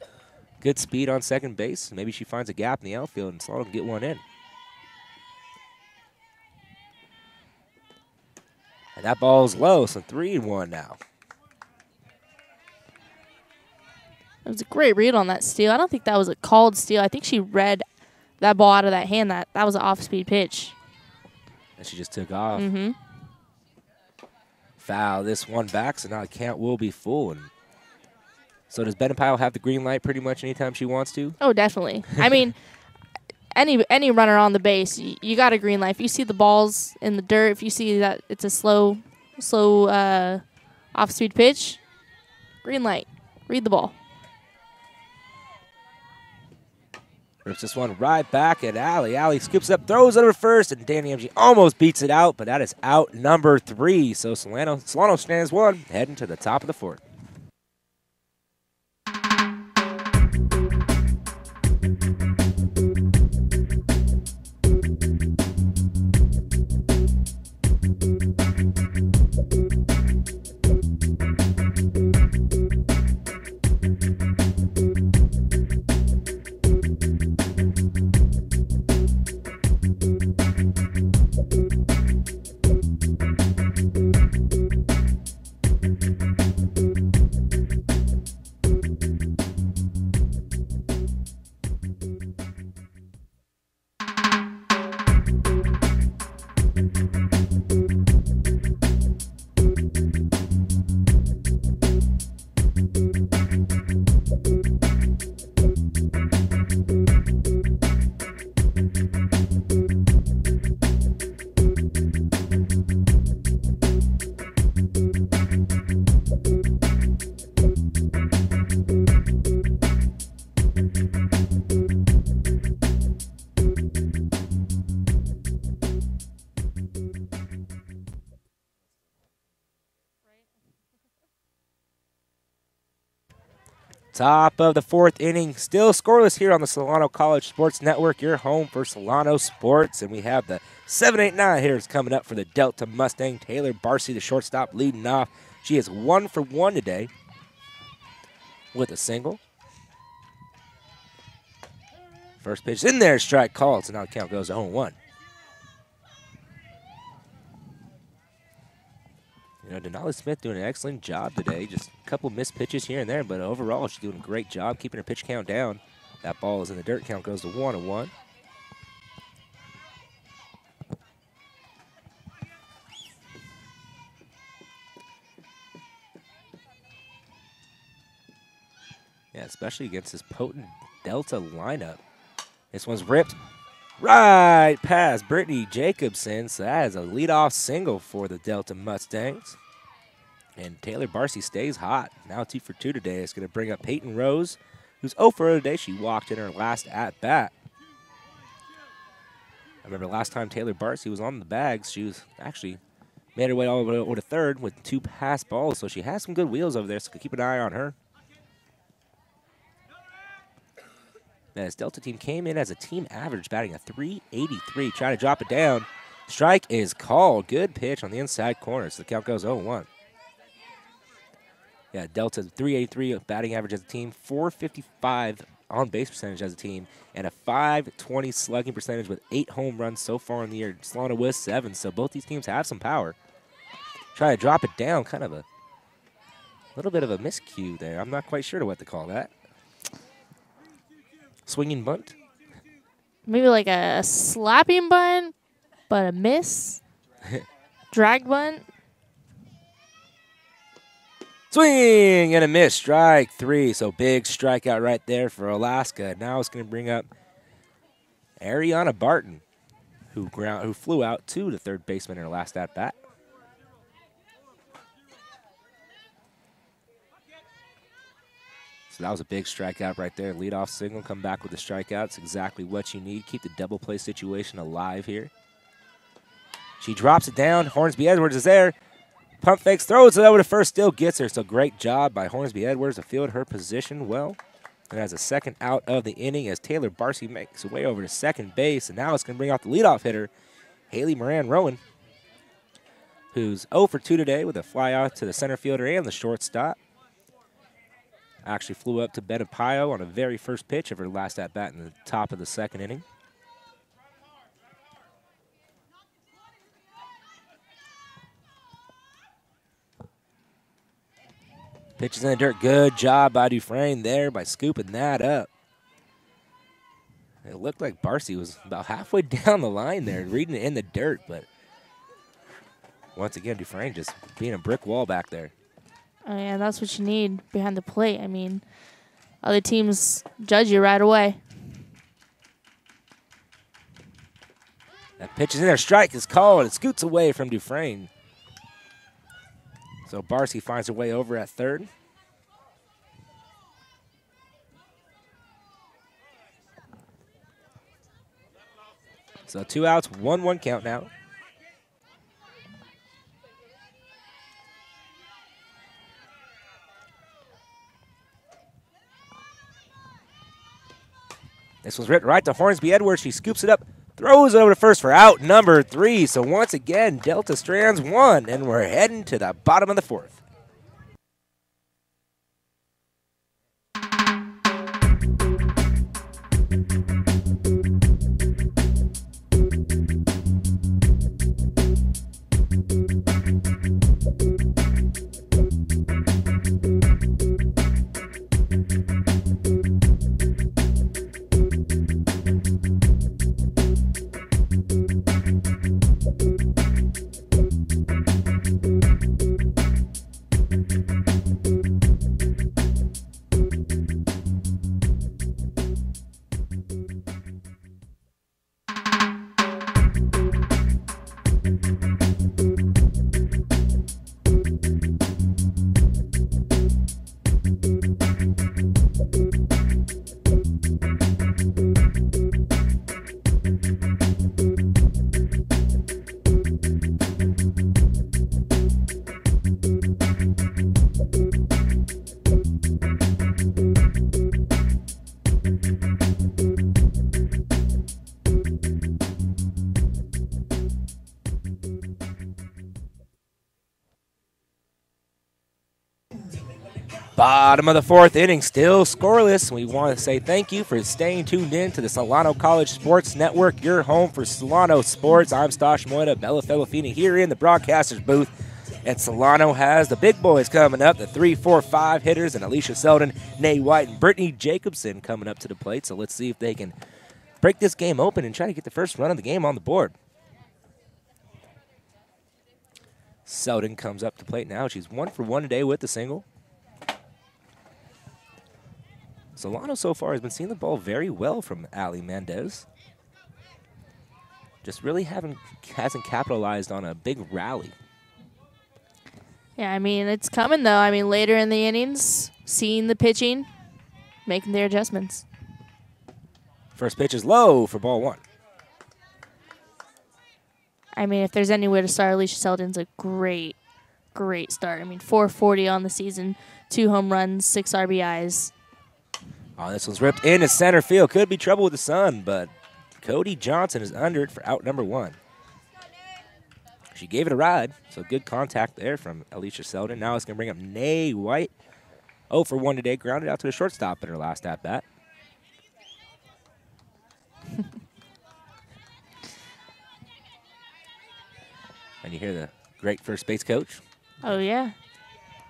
good speed on second base. Maybe she finds a gap in the outfield and Solano can get one in. And that ball's low, so 3-1 now. It was a great read on that steal. I don't think that was a called steal. I think she read that ball out of that hand. That was an off-speed pitch. And she just took off. Mm-hmm. Foul this one back, so now the count will be full. And so does Benapile have the green light pretty much anytime she wants to? Oh, definitely. I mean, any runner on the base, you got a green light. If you see the balls in the dirt, if you see that it's a slow off-speed pitch, green light. Read the ball. Rips this one right back at Allie. Allie scoops up, throws it over first, and Danny MG almost beats it out, but that is out number 3. So Solano stands 1, heading to the top of the 4th. Top of the 4th inning, still scoreless here on the Solano College Sports Network, your home for Solano sports. And we have the 7-8-9 hitters coming up for the Delta Mustang. Taylor Barcy, the shortstop, leading off. She is 1 for 1 today with a single. First pitch in there, strike called, so now the count goes to 0-1. You know, Denali Smith doing an excellent job today. Just a couple missed pitches here and there, but overall she's doing a great job keeping her pitch count down. That ball is in the dirt. Count goes to 1-1. Yeah, especially against this potent Delta lineup. This one's ripped right past Brittany Jacobson, so that is a leadoff single for the Delta Mustangs. And Taylor Barcy stays hot. Now 2 for 2 today. It's going to bring up Peyton Rose, who's 0 for 0 today. She walked in her last at-bat. I remember last time Taylor Barcy was on the bags, she was actually made her way all the way over to third with 2 pass balls, so she has some good wheels over there, so keep an eye on her. This Delta team came in as a team average, batting a .383. Trying to drop it down. Strike is called. Good pitch on the inside corner, so the count goes 0-1. Yeah, Delta .383 batting average as a team, .455 on base percentage as a team, and a .520 slugging percentage with 8 home runs so far in the year. Solano with 7, so both these teams have some power. Try to drop it down, kind of a little bit of a miscue there. I'm not quite sure what to call that. Swinging bunt? Maybe like a slapping bunt, but a miss. Drag bunt. Swing and a miss. Strike 3. So big strikeout right there for Alaska. Now it's going to bring up Ariana Barton, who flew out to the third baseman in her last at-bat. So that was a big strikeout right there. Leadoff signal, come back with the strikeout. It's exactly what you need. Keep the double play situation alive here. She drops it down. Hornsby Edwards is there. Pump fakes, throws it over to first, still gets her. So great job by Hornsby Edwards to field her position well. And has a second out of the inning as Taylor Barcy makes her way over to second base. And now it's going to bring out the leadoff hitter, Haley Moran-Rowan, who's 0 for 2 today with a fly out to the center fielder and the shortstop. Actually flew up to Benapayo on the very first pitch of her last at-bat in the top of the second inning. Pitches in the dirt. Good job by Dufresne there by scooping that up. It looked like Barcy was about halfway down the line there, reading it in the dirt, but once again, Dufresne just being a brick wall back there. Oh, yeah, that's what you need behind the plate. I mean, other teams judge you right away. That pitch is in there. Strike is called. It scoots away from Dufresne. So Barcy finds her way over at third. So 2 outs, 1-1 count now. This was ripped right to Hornsby Edwards. She scoops it up, throws it over to first for out number 3. So once again, Delta strands 1, and we're heading to the bottom of the 4th. Bottom of the 4th inning, still scoreless. We want to say thank you for staying tuned in to the Solano College Sports Network, your home for Solano sports. I'm Stosh Moida, Bella Felafini here in the broadcaster's booth. And Solano has the big boys coming up, the 3, 4, 5 hitters, and Alicia Selden, Nay White, and Brittany Jacobson coming up to the plate. So let's see if they can break this game open and try to get the first run of the game on the board. Selden comes up to plate now. She's 1 for 1 today with the single. Solano so far has been seeing the ball very well from Ali Mendez. Just really hasn't capitalized on a big rally. Yeah, I mean, it's coming, though. I mean, later in the innings, seeing the pitching, making their adjustments. First pitch is low for ball 1. I mean, if there's anywhere to start, Alicia Selden's a great start. I mean, 440 on the season, 2 home runs, 6 RBIs. Oh, this one's ripped into center field. Could be trouble with the sun, but Cody Johnson is under it for out number 1. She gave it a ride, so good contact there from Alicia Selden. Now it's going to bring up Nay White. 0 for 1 today, grounded out to the shortstop in her last at-bat. And you hear the great first base coach. Oh, yeah.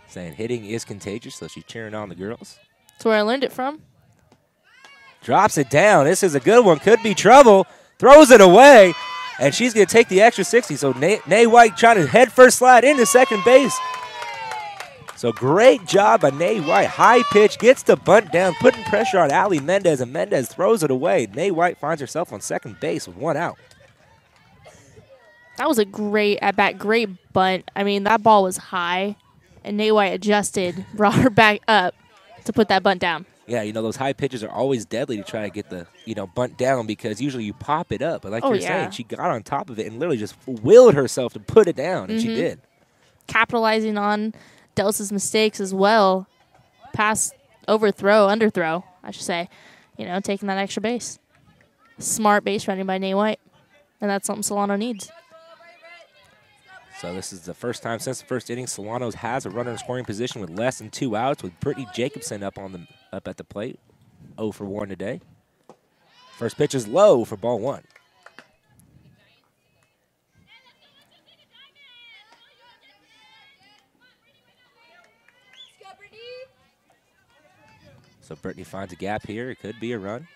Saying hitting is contagious, so she's cheering on the girls. That's where I learned it from. Drops it down. This is a good one. Could be trouble. Throws it away. And she's going to take the extra 60. So Nay White trying to head first slide into second base. So great job by Nay White. High pitch, gets the bunt down, putting pressure on Ali Mendez, and Mendez throws it away. Nay White finds herself on second base with 1 out. That was a great at-bat, great bunt. I mean, that ball was high, and Nate White adjusted, brought her back up to put that bunt down. Yeah, you know, those high pitches are always deadly to try to get the, bunt down because usually you pop it up. But like you're saying, she got on top of it and literally just willed herself to put it down, and she did. Capitalizing on Delta's mistakes as well. Pass, underthrow, I should say. Taking that extra base. Smart base running by Nate White. And that's something Solano needs. So this is the first time since the first inning Solano has a runner in scoring position with less than 2 outs, with Brittany Jacobson up at the plate. 0 for 1 today. First pitch is low for ball 1. So Brittany finds a gap here. It could be a run.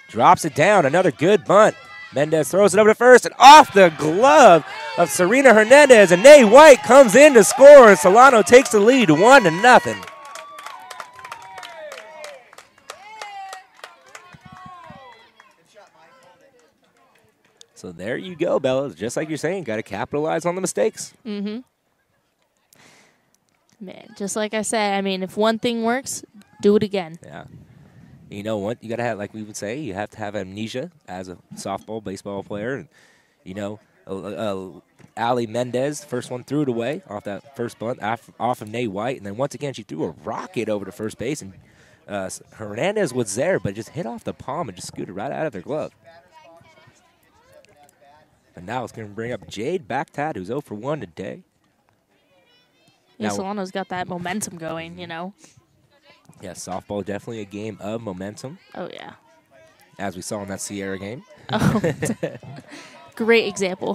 Drops it down. Another good bunt. Mendez throws it over to first and off the glove of Serena Hernandez, and Nate White comes in to score, and Solano takes the lead 1-0. So there you go, Bella. Just like you're saying, got to capitalize on the mistakes. Man, just like I said, I mean, if one thing works, do it again. Yeah. You know what? You got to have, like we would say, you have to have amnesia as a softball, baseball player. And, Allie Mendez, first one, threw it away off that first bunt off of Nate White. And then once again, she threw a rocket over to first base. And Hernandez was there, but just hit off the palm and just scooted right out of their glove. And now it's going to bring up Jade Backtad, who's 0 for 1 today. Yeah, Solano's got that momentum going, Yeah, softball definitely a game of momentum. Oh, yeah. As we saw in that Sierra game. Oh, great example.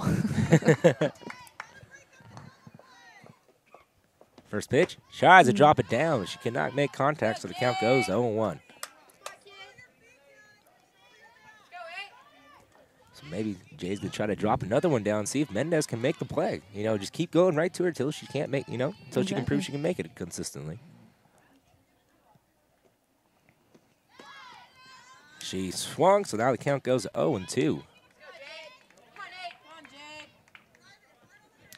First pitch, tries to drop it down, but she cannot make contact, so the count goes 0-1. So maybe Jay's going to try to drop another one down and see if Mendez can make the play. Just keep going right to her until she can't make, until she can prove she can make it consistently. She swung, so now the count goes 0-2.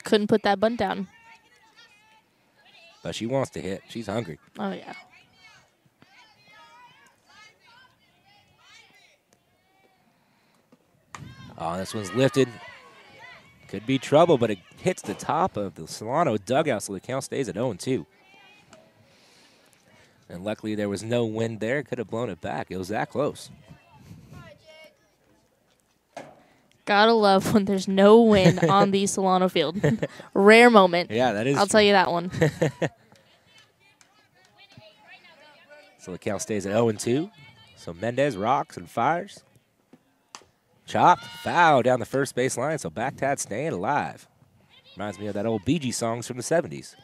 Couldn't put that bunt down. But she wants to hit. She's hungry. Oh, yeah. Oh, this one's lifted. Could be trouble, but it hits the top of the Solano dugout, so the count stays at 0-2. And luckily there was no wind there. Could have blown it back. It was that close. Gotta love when there's no wind on the Solano field. Rare moment. Yeah, that is. I'll tell you that one. So the count stays at 0-2. So Mendez rocks and fires. Chopped, foul down the first base line, so Backtad staying alive. Reminds me of that old Bee Gees songs from the 70s.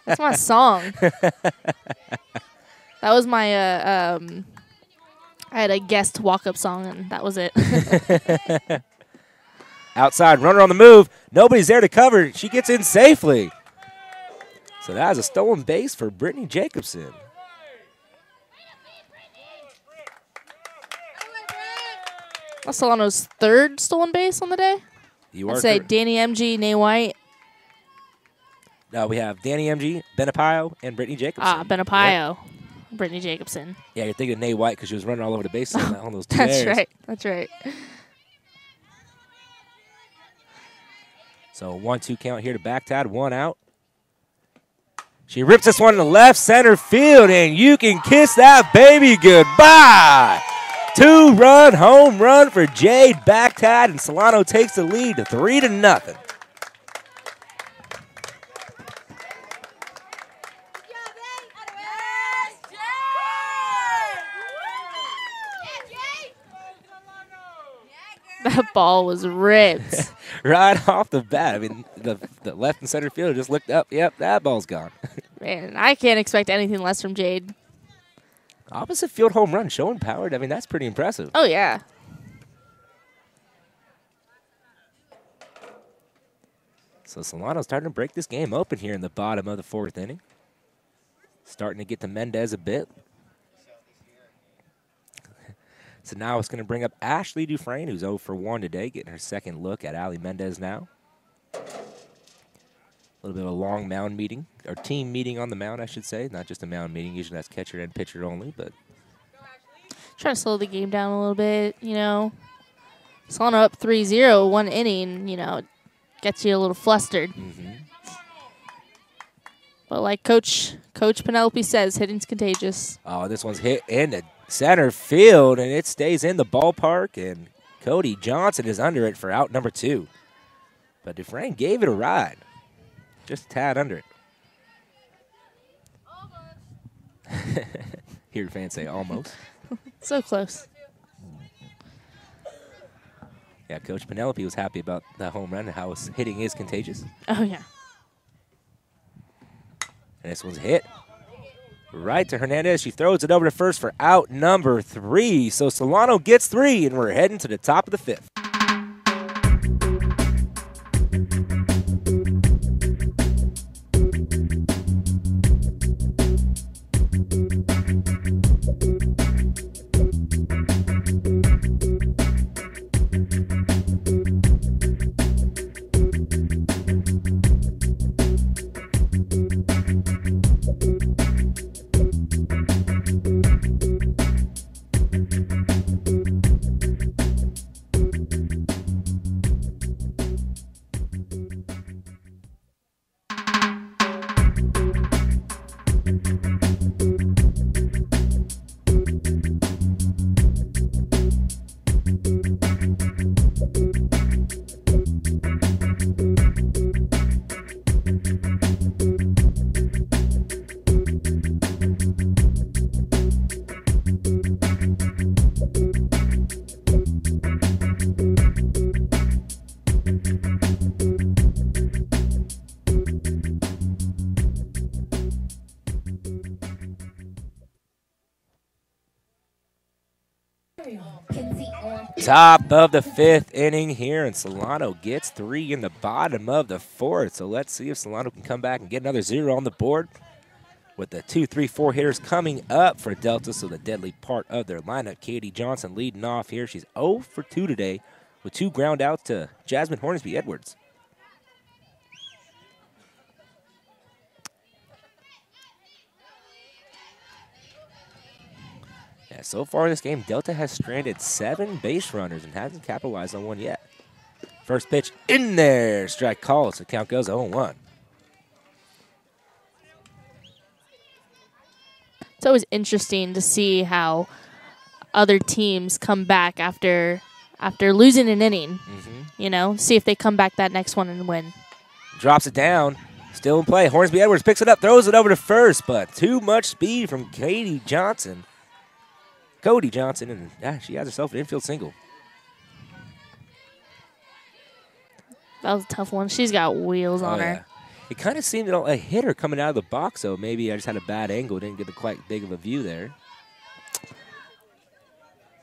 That's my song. That was my, I had a guest walk-up song, and that was it. Outside, runner on the move. Nobody's there to cover. She gets in safely. So that is a stolen base for Brittany Jacobson. That's Solano's third stolen base on the day. You are I'd say Danny MG, Nate White. No, we have Danny MG, Benapayo, and Brittany Jacobson. Benapayo. Yep. Brittany Jacobson. Yeah, you're thinking of Nate White because she was running all over the base on those tears. That's right. That's right. So 1-2 count here to Backtad, 1 out. She rips this one to left center field, and you can kiss that baby goodbye. 2-run home run for Jade Backtad, and Solano takes the lead to 3-0. That ball was ripped. Right off the bat. I mean, the left and center fielder just looked up. Yep, that ball's gone. Man, I can't expect anything less from Jade. Opposite field home run, showing power. I mean, that's pretty impressive. Oh, yeah. So Solano's starting to break this game open here in the bottom of the 4th inning. Starting to get to Mendez a bit. So now it's going to bring up Ashley Dufresne, who's 0 for 1 today, getting her second look at Ali Mendez now. A little bit of a long mound meeting, or team meeting on the mound, I should say. Not just a mound meeting. Usually that's catcher and pitcher only, but Trying to slow the game down a little bit, you know. Solano up 3-0, 1 inning, you know, gets you a little flustered. But like Coach Penelope says, hitting's contagious. oh, this one's hit in the center field, and it stays in the ballpark, and Cody Johnson is under it for out number 2. But Dufresne gave it a ride. Just a tad under it. Hear your fans say almost. So close. Yeah, Coach Penelope was happy about that home run and how his hitting is contagious. Oh, yeah. And this one's hit right to Hernandez. She throws it over to first for out number 3. So Solano gets 3, and we're heading to the top of the 5th. Top of the 5th inning here, and Solano gets 3 in the bottom of the 4th. So let's see if Solano can come back and get another 0 on the board with the 2, 3, 4 hitters coming up for Delta. So the deadly part of their lineup, Katie Johnson leading off here. She's 0 for 2 today with 2 ground outs to Jasmine Hornsby Edwards. Yeah, so far in this game, Delta has stranded 7 base runners and hasn't capitalized on one yet. First pitch in there. Strike called, so count goes 0-1. It's always interesting to see how other teams come back after losing an inning. You know, see if they come back that next one and win. Drops it down. Still in play. Hornsby Edwards picks it up, throws it over to first, but too much speed from Cody Johnson, and she has herself an infield single. That was a tough one. She's got wheels on her. It kind of seemed a hitter coming out of the box, so maybe I just had a bad angle, didn't get quite big of a view there.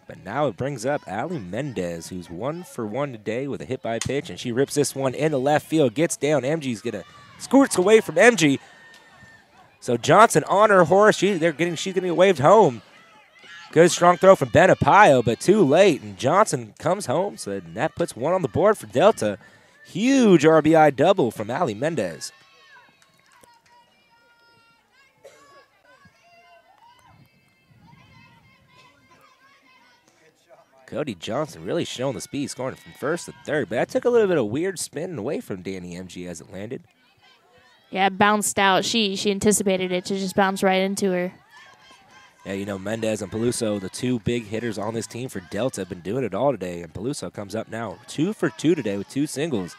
But now it brings up Ali Mendez, who's 1 for 1 today with a hit by pitch, and she rips this one into left field, gets down. MG's gonna squirts away from MG. So Johnson on her horse. She's getting waved home. Good strong throw from Benapayo, but too late, and Johnson comes home, so that puts 1 on the board for Delta. Huge RBI double from Ali Mendez. Cody Johnson really showing the speed, scoring from first to third, but that took a little bit of weird spin away from Danny MG as it landed. Yeah, it bounced out. She anticipated it to just bounce right into her. Yeah, you know, Mendez and Peluso, the 2 big hitters on this team for Delta, have been doing it all today. And Peluso comes up now 2 for 2 today with 2 singles.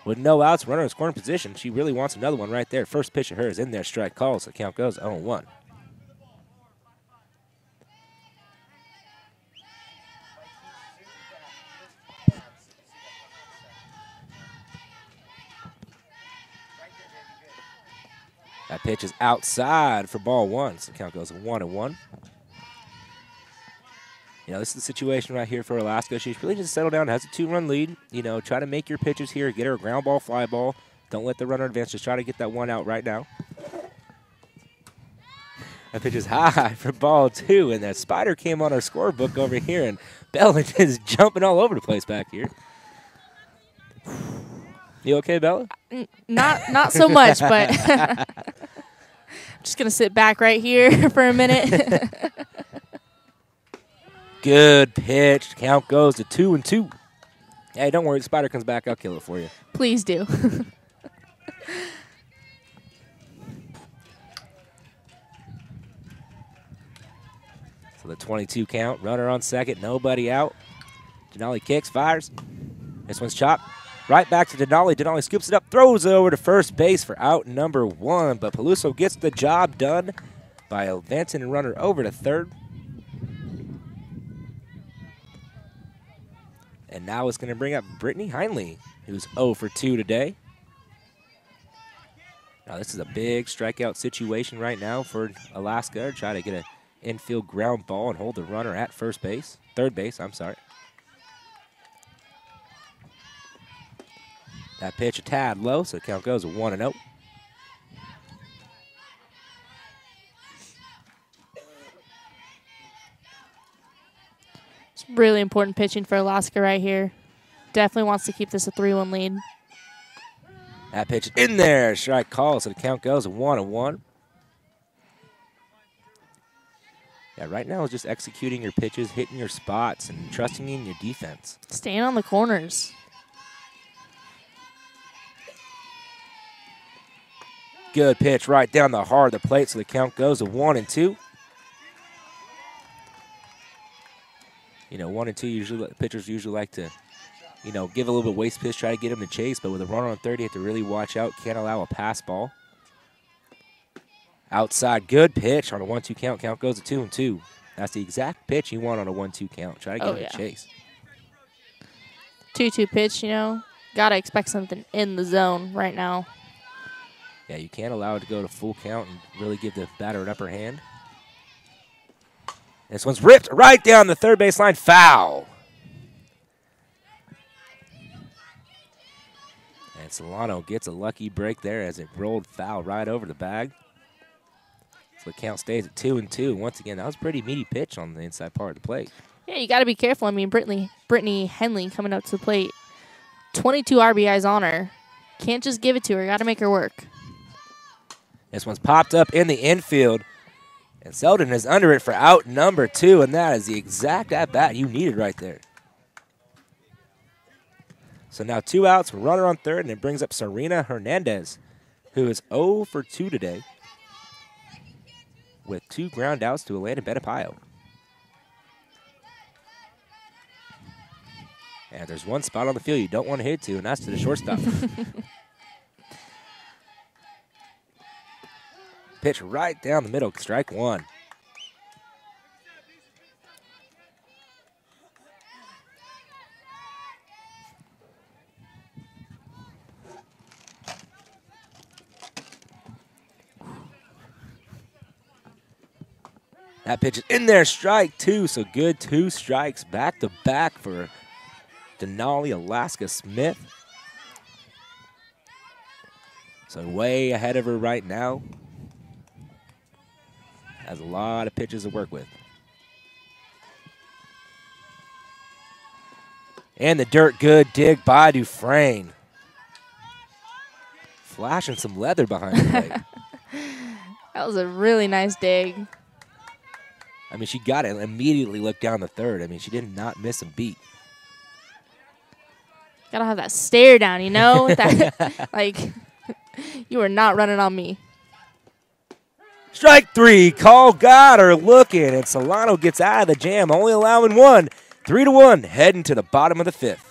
With no outs, runner in scoring position. She really wants another one right there. First pitch of hers in there, strike call, so the count goes 0-1. That pitch is outside for ball 1, so the count goes 1-1. You know, this is the situation right here for Alaska. She's really just settled down, has a 2-run lead. You know, try to make your pitches here, get her a ground ball, fly ball. Don't let the runner advance. Just try to get that one out right now. That pitch is high for ball 2, and that spider came on our scorebook over here, and Bella is jumping all over the place back here. You okay, Bella? Not so much, but I'm just going to sit back right here for a minute. Good pitch. Count goes to 2-2. Hey, don't worry. The spider comes back. I'll kill it for you. Please do. So the 22 count. Runner on second. Nobody out. Denali kicks, fires. This one's chopped. Right back to Denali. Denali scoops it up, throws it over to first base for out number 1. But Peluso gets the job done by advancing the runner over to third. And now it's going to bring up Brittany Heinley, who's 0 for 2 today. Now this is a big strikeout situation right now for Alaska. Try to get an infield ground ball and hold the runner at third base, I'm sorry. That pitch a tad low, so the count goes to 1-0. It's really important pitching for Alaska right here. Definitely wants to keep this a 3-1 lead. That pitch in there, strike call, so the count goes to 1-1. Yeah, right now it's just executing your pitches, hitting your spots, and trusting in your defense. Staying on the corners. Good pitch right down the heart of the plate, so the count goes to 1-2. You know, 1 and 2 pitchers usually like to, you know, give a little bit of waste pitch, try to get him to chase, but with a runner on third, you have to really watch out. Can't allow a pass ball. Outside, good pitch on a 1-2 count. Count goes to 2-2. That's the exact pitch you want on a 1-2 count. Try to get him to chase. 2-2 pitch, you know, gotta expect something in the zone right now. Yeah, you can't allow it to go to full count and really give the batter an upper hand. This one's ripped right down the third baseline. Foul. And Solano gets a lucky break there as it rolled foul right over the bag. So the count stays at 2-2. Once again, that was a pretty meaty pitch on the inside part of the plate. Yeah, you got to be careful. I mean, Brittany Henley coming up to the plate. 22 RBIs on her. Can't just give it to her. Got to make her work. This one's popped up in the infield. And Selden is under it for out number 2, and that is the exact at-bat you needed right there. So now 2 outs, runner on third, and it brings up Serena Hernandez, who is 0 for 2 today with 2 ground outs to Elena Benapayo. And there's one spot on the field you don't want to hit to, and that's to the shortstop. Pitch right down the middle, strike 1. That pitch is in there, strike 2, so good 2 strikes back to back for Denali Alaska Smith. So way ahead of her right now. Has a lot of pitches to work with. And the dirt good dig by Dufresne. Flashing some leather behind the plate. That was a really nice dig. I mean, she got it and immediately looked down the third. I mean, she did not miss a beat. Gotta have that stare down, you know? That, like, you are not running on me. Strike 3, call got her looking, and Solano gets out of the jam, only allowing 1. 3-1, heading to the bottom of the 5th.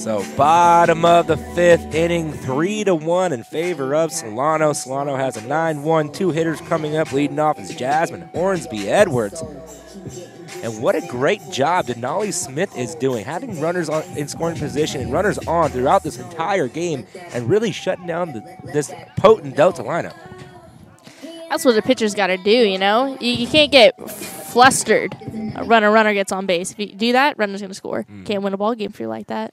So bottom of the fifth inning, 3-1 in favor of Solano. Solano has a 9-1, 2 hitters coming up. Leading off is Jasmine Hornsby Edwards. And what a great job Denali Smith is doing, having runners in scoring position and runners on throughout this entire game and really shutting down this potent Delta lineup. That's what a pitcher's got to do, you know? You can't get flustered. A runner gets on base. If you do that, runner's going to score. Can't win a ball game if you're like that.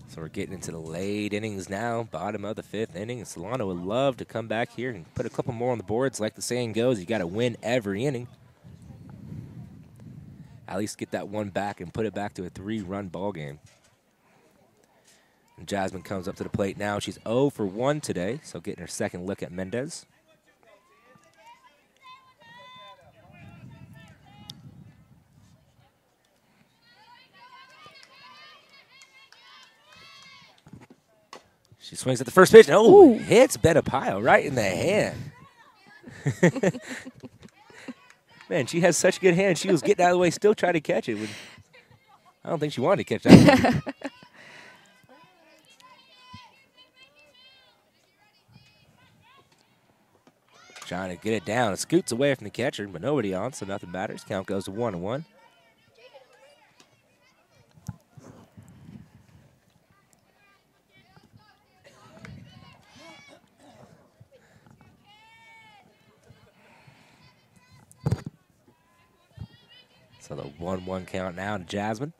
So we're getting into the late innings now, bottom of the fifth inning. Solano would love to come back here and put a couple more on the boards. Like the saying goes, you got to win every inning. At least get that one back and put it back to a 3-run ball game. And Jasmine comes up to the plate now. She's 0 for 1 today, so getting her second look at Mendez. She swings at the first pitch. Oh, hits Benapayo right in the hand. Man, she has such good hands. She was getting out of the way, still trying to catch it. I don't think she wanted to catch that one. Trying to get it down. It scoots away from the catcher, but nobody on, so nothing matters. Count goes to 1-1. So the 1-1 count now to Jasmine.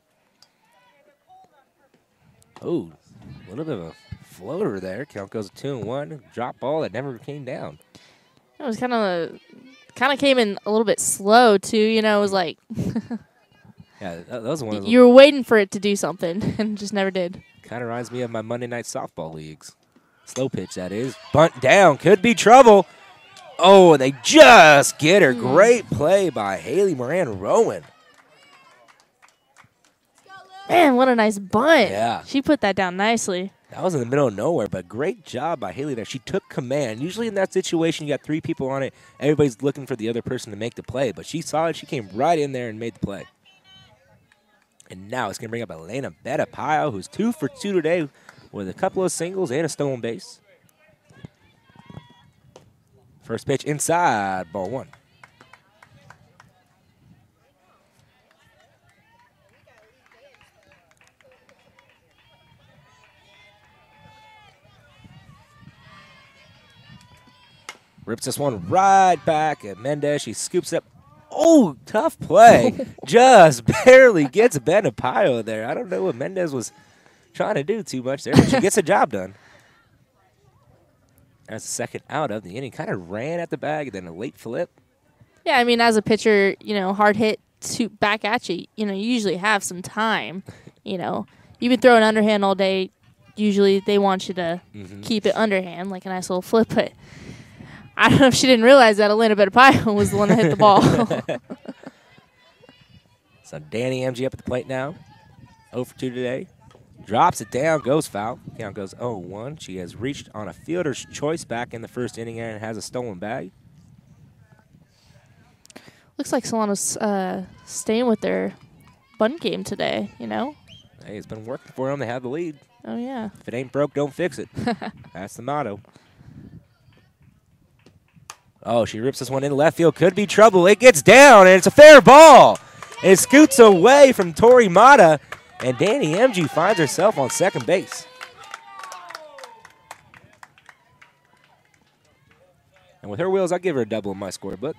Oh, a little bit of a floater there. Count goes to 2-1. Drop ball that never came down. It was kind of came in a little bit slow too. You know, it was like yeah, that was one of you were waiting for it to do something and just never did. Kind of reminds me of my Monday night softball leagues. Slow pitch, that is. Bunt down, could be trouble. Oh, they just get her. Great play by Haley Moran Rowan. Man, what a nice bunt. Yeah. She put that down nicely. That was in the middle of nowhere, but great job by Haley there. She took command. Usually in that situation, you got 3 people on it. Everybody's looking for the other person to make the play, but she saw it. She came right in there and made the play. And now it's going to bring up Elena Benapayo, who's 2 for 2 today with a couple of singles and a stolen base. First pitch inside, ball 1. Rips this one right back at Mendez. She scoops up. Oh, tough play. Just barely gets Benapayo there. I don't know what Mendez was trying to do too much there, but she gets the job done. That's the second out of the inning. Kind of ran at the bag, then a late flip. Yeah, I mean, as a pitcher, you know, hard hit to back at you, you know, you usually have some time. You know, you've been throwing underhand all day. Usually they want you to keep it underhand, like a nice little flip, but I don't know if she didn't realize that Elena Benapayo was the one that hit the ball. So Danny MG up at the plate now. 0 for 2 today. Drops it down, goes foul. Count goes 0-1. She has reached on a fielder's choice back in the first inning and has a stolen bag. Looks like Solano's staying with their bunt game today, you know? Hey, it's been working for them. They have the lead. Oh, yeah. If it ain't broke, don't fix it. That's the motto. Oh, she rips this one in left field. Could be trouble. It gets down, and it's a fair ball. It scoots away from Tori Mata, and Danny MG finds herself on second base. And with her wheels, I'll give her a double in my scorebook.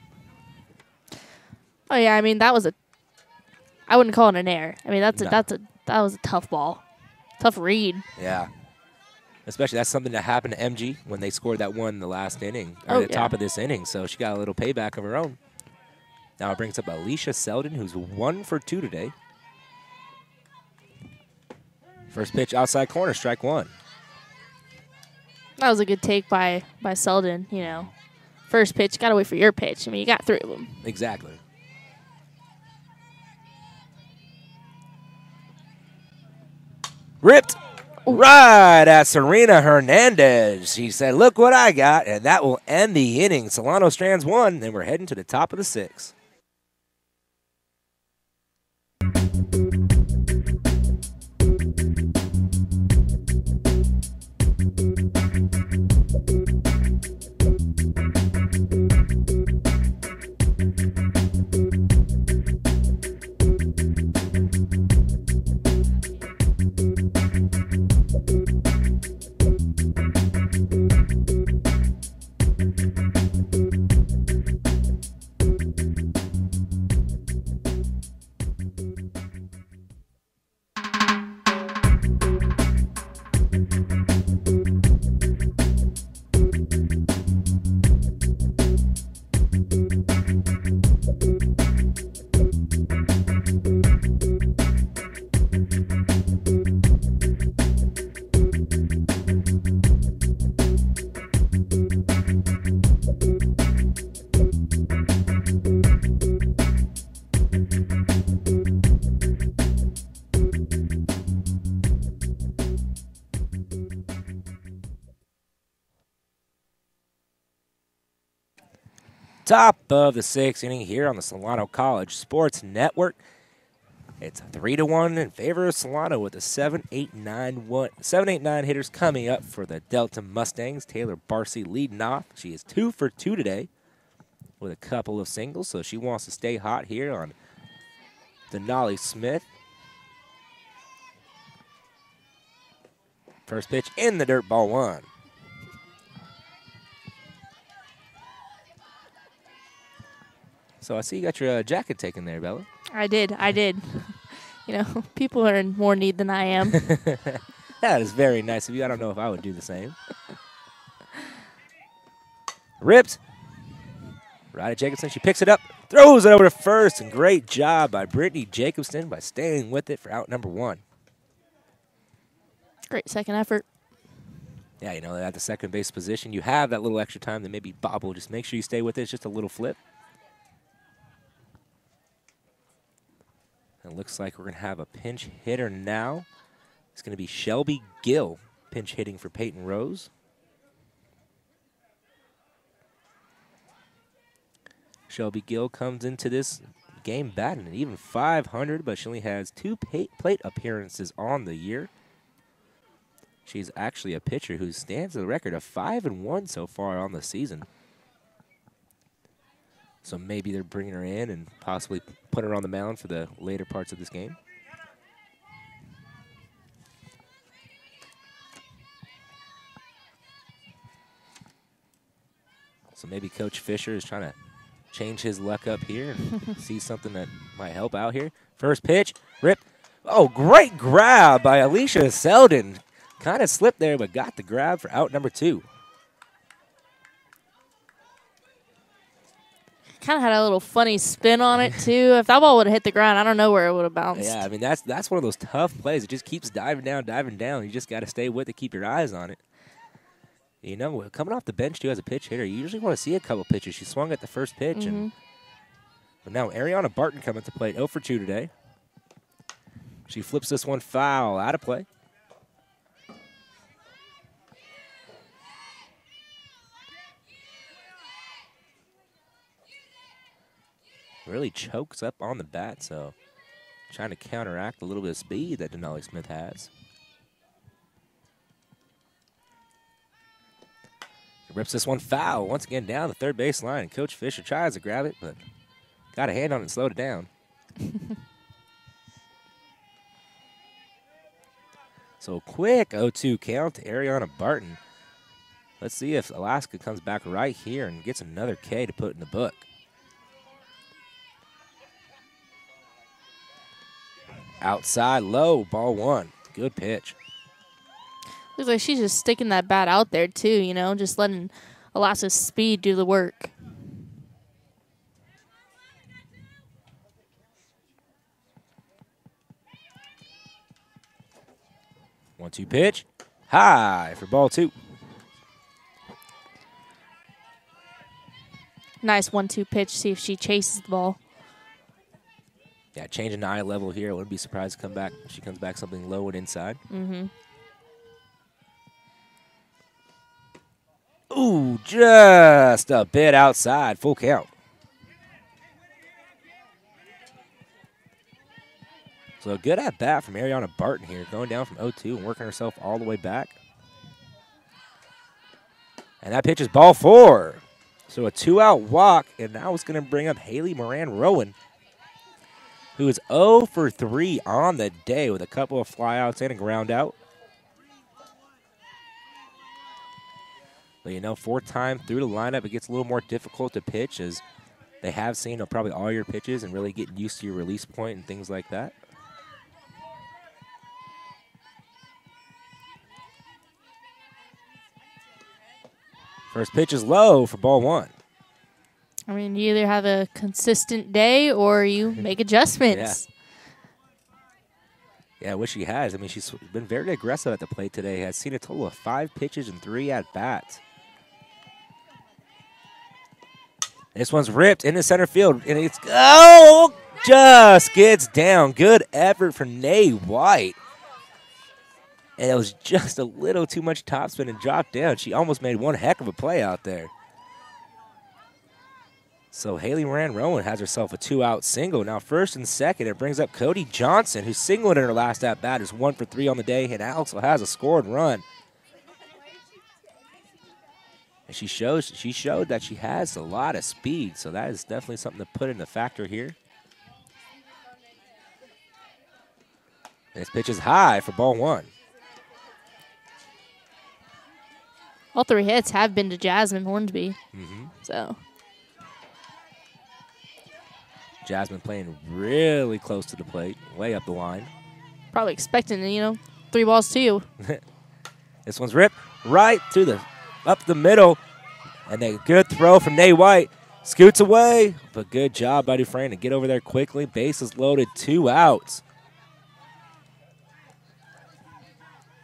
Oh, yeah, I mean, that was I wouldn't call it an error. I mean, that was a tough ball. Tough read. Yeah. Especially that's something that happened to MG when they scored that one in the last inning, or the top of this inning. So she got a little payback of her own. Now it brings up Alicia Selden, who's 1 for 2 today. First pitch outside corner, strike one. That was a good take by Selden, you know. First pitch, got to wait for your pitch. I mean, you got 3 of them. Exactly. Ripped right at Serena Hernandez. She said, look what I got, and that will end the inning. Solano strands 1, then we're heading to the top of the 6th. Top of the 6th inning here on the Solano College Sports Network. It's 3-1 in favor of Solano with the 7-8-9 hitters coming up for the Delta Mustangs. Taylor Barcy leading off. She is 2 for 2 today with a couple of singles, so she wants to stay hot here on Denali Smith. First pitch in the dirt, ball 1. So I see you got your jacket taken there, Bella. I did. You know, people are in more need than I am. That is very nice of you. I don't know if I would do the same. Ripped. Ryder Jacobson, she picks it up, throws it over to first, and great job by Brittany Jacobson by staying with it for out number 1. Great second effort. Yeah, you know, at the second base position, you have that little extra time to maybe bobble. Just make sure you stay with it. It's just a little flip. It looks like we're going to have a pinch hitter now. It's going to be Shelby Gill pinch hitting for Peyton Rose. Shelby Gill comes into this game batting at even .500, but she only has 2 plate appearances on the year. She's actually a pitcher who stands at a record of 5-1 so far on the season. So maybe they're bringing her in and possibly put her on the mound for the later parts of this game. So maybe Coach Fisher is trying to change his luck up here and see something that might help out here. First pitch, rip. Oh, great grab by Alicia Selden. Kind of slipped there, but got the grab for out number 2. Kind of had a little funny spin on it, too. If that ball would have hit the ground, I don't know where it would have bounced. Yeah, I mean, that's one of those tough plays. It just keeps diving down. You just got to stay with it, keep your eyes on it. You know, coming off the bench, too, as a pitch hitter, you usually want to see a couple pitches. She swung at the first pitch. But now Ariana Barton coming to plate, 0 for 2 today. She flips this one foul, out of play. Really chokes up on the bat, so trying to counteract a little bit of speed that Denali Smith has. Rips this one foul once again down the third baseline, and Coach Fisher tries to grab it, but got a hand on it and slowed it down. So quick 0-2 count to Ariana Barton. Let's see if Alaska comes back right here and gets another K to put in the book. Outside low, ball 1. Good pitch. Looks like she's just sticking that bat out there, too, you know, just letting Alaska's speed do the work. One-two pitch. High for ball 2. Nice 1-2 pitch. See if she chases the ball. Yeah, changing the eye level here. I wouldn't be surprised to come back. She comes back something low and inside. Mm-hmm. Ooh, just a bit outside. Full count. So a good at bat from Ariana Barton here, going down from 0-2 and working herself all the way back. And that pitch is ball 4. So a 2-out walk, and now it's going to bring up Haley Moran-Rowan, who is 0 for 3 on the day with a couple of flyouts and a ground out. But, you know, 4th time through the lineup, it gets a little more difficult to pitch as they have seen probably all your pitches and really getting used to your release point and things like that. First pitch is low for ball 1. I mean, you either have a consistent day or you make adjustments. Yeah, I wish she has. I mean, she's been very aggressive at the plate today. Has seen a total of 5 pitches and 3 at-bats. This one's ripped into center field, and it's, oh, just gets down. Good effort from Nay White. And it was just a little too much topspin and dropped down. She almost made one heck of a play out there. So Haley Moran-Rowan has herself a 2-out single. Now 1st and 2nd, it brings up Cody Johnson, who singled in her last at-bat, is 1 for 3 on the day, and also has a scored run. And she showed that she has a lot of speed, so that is definitely something to put into factor here. This pitch is high for ball 1. All 3 hits have been to Jasmine Hornsby. Mm-hmm. So Jasmine playing really close to the plate, way up the line. probably expecting, you know, 3 balls to you. This one's ripped right to the up the middle, and a good throw from Nay White. Scoots away, but good job by Dufresne to get over there quickly. Bases loaded, 2 outs.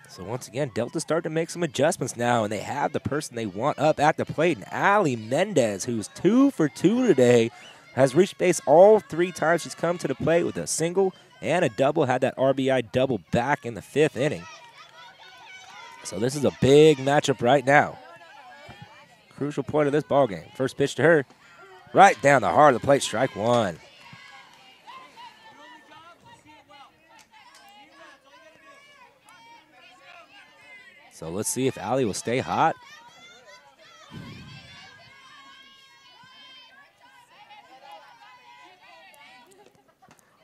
So once again, Delta start to make some adjustments now, and they have the person they want up at the plate. And Allie Mendez, who's 2 for 2 today, has reached base all 3 times she's come to the plate with a single and a double. Had that RBI double back in the 5th inning. So this is a big matchup right now. Crucial point of this ball game. First pitch to her, right down the heart of the plate, strike 1. So let's see if Allie will stay hot.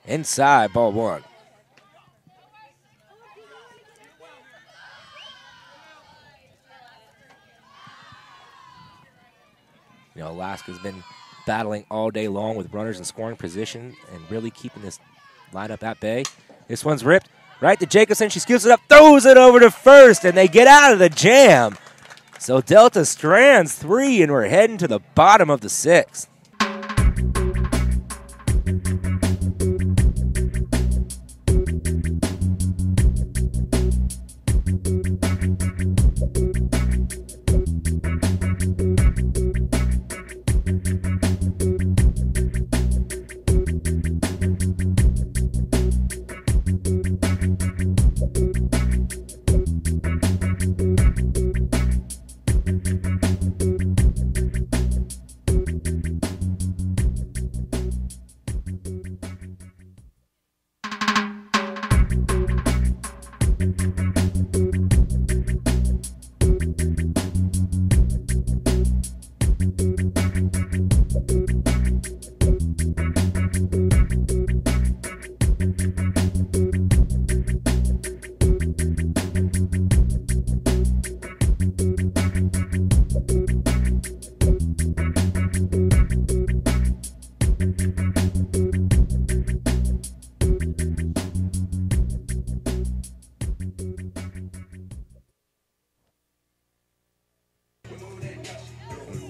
Inside, ball 1. You know, Alaska's been battling all day long with runners in scoring position and really keeping this lineup at bay. This one's ripped right to Jacobson. She scoops it up, throws it over to first, and they get out of the jam. So Delta strands 3, and we're heading to the bottom of the 6th.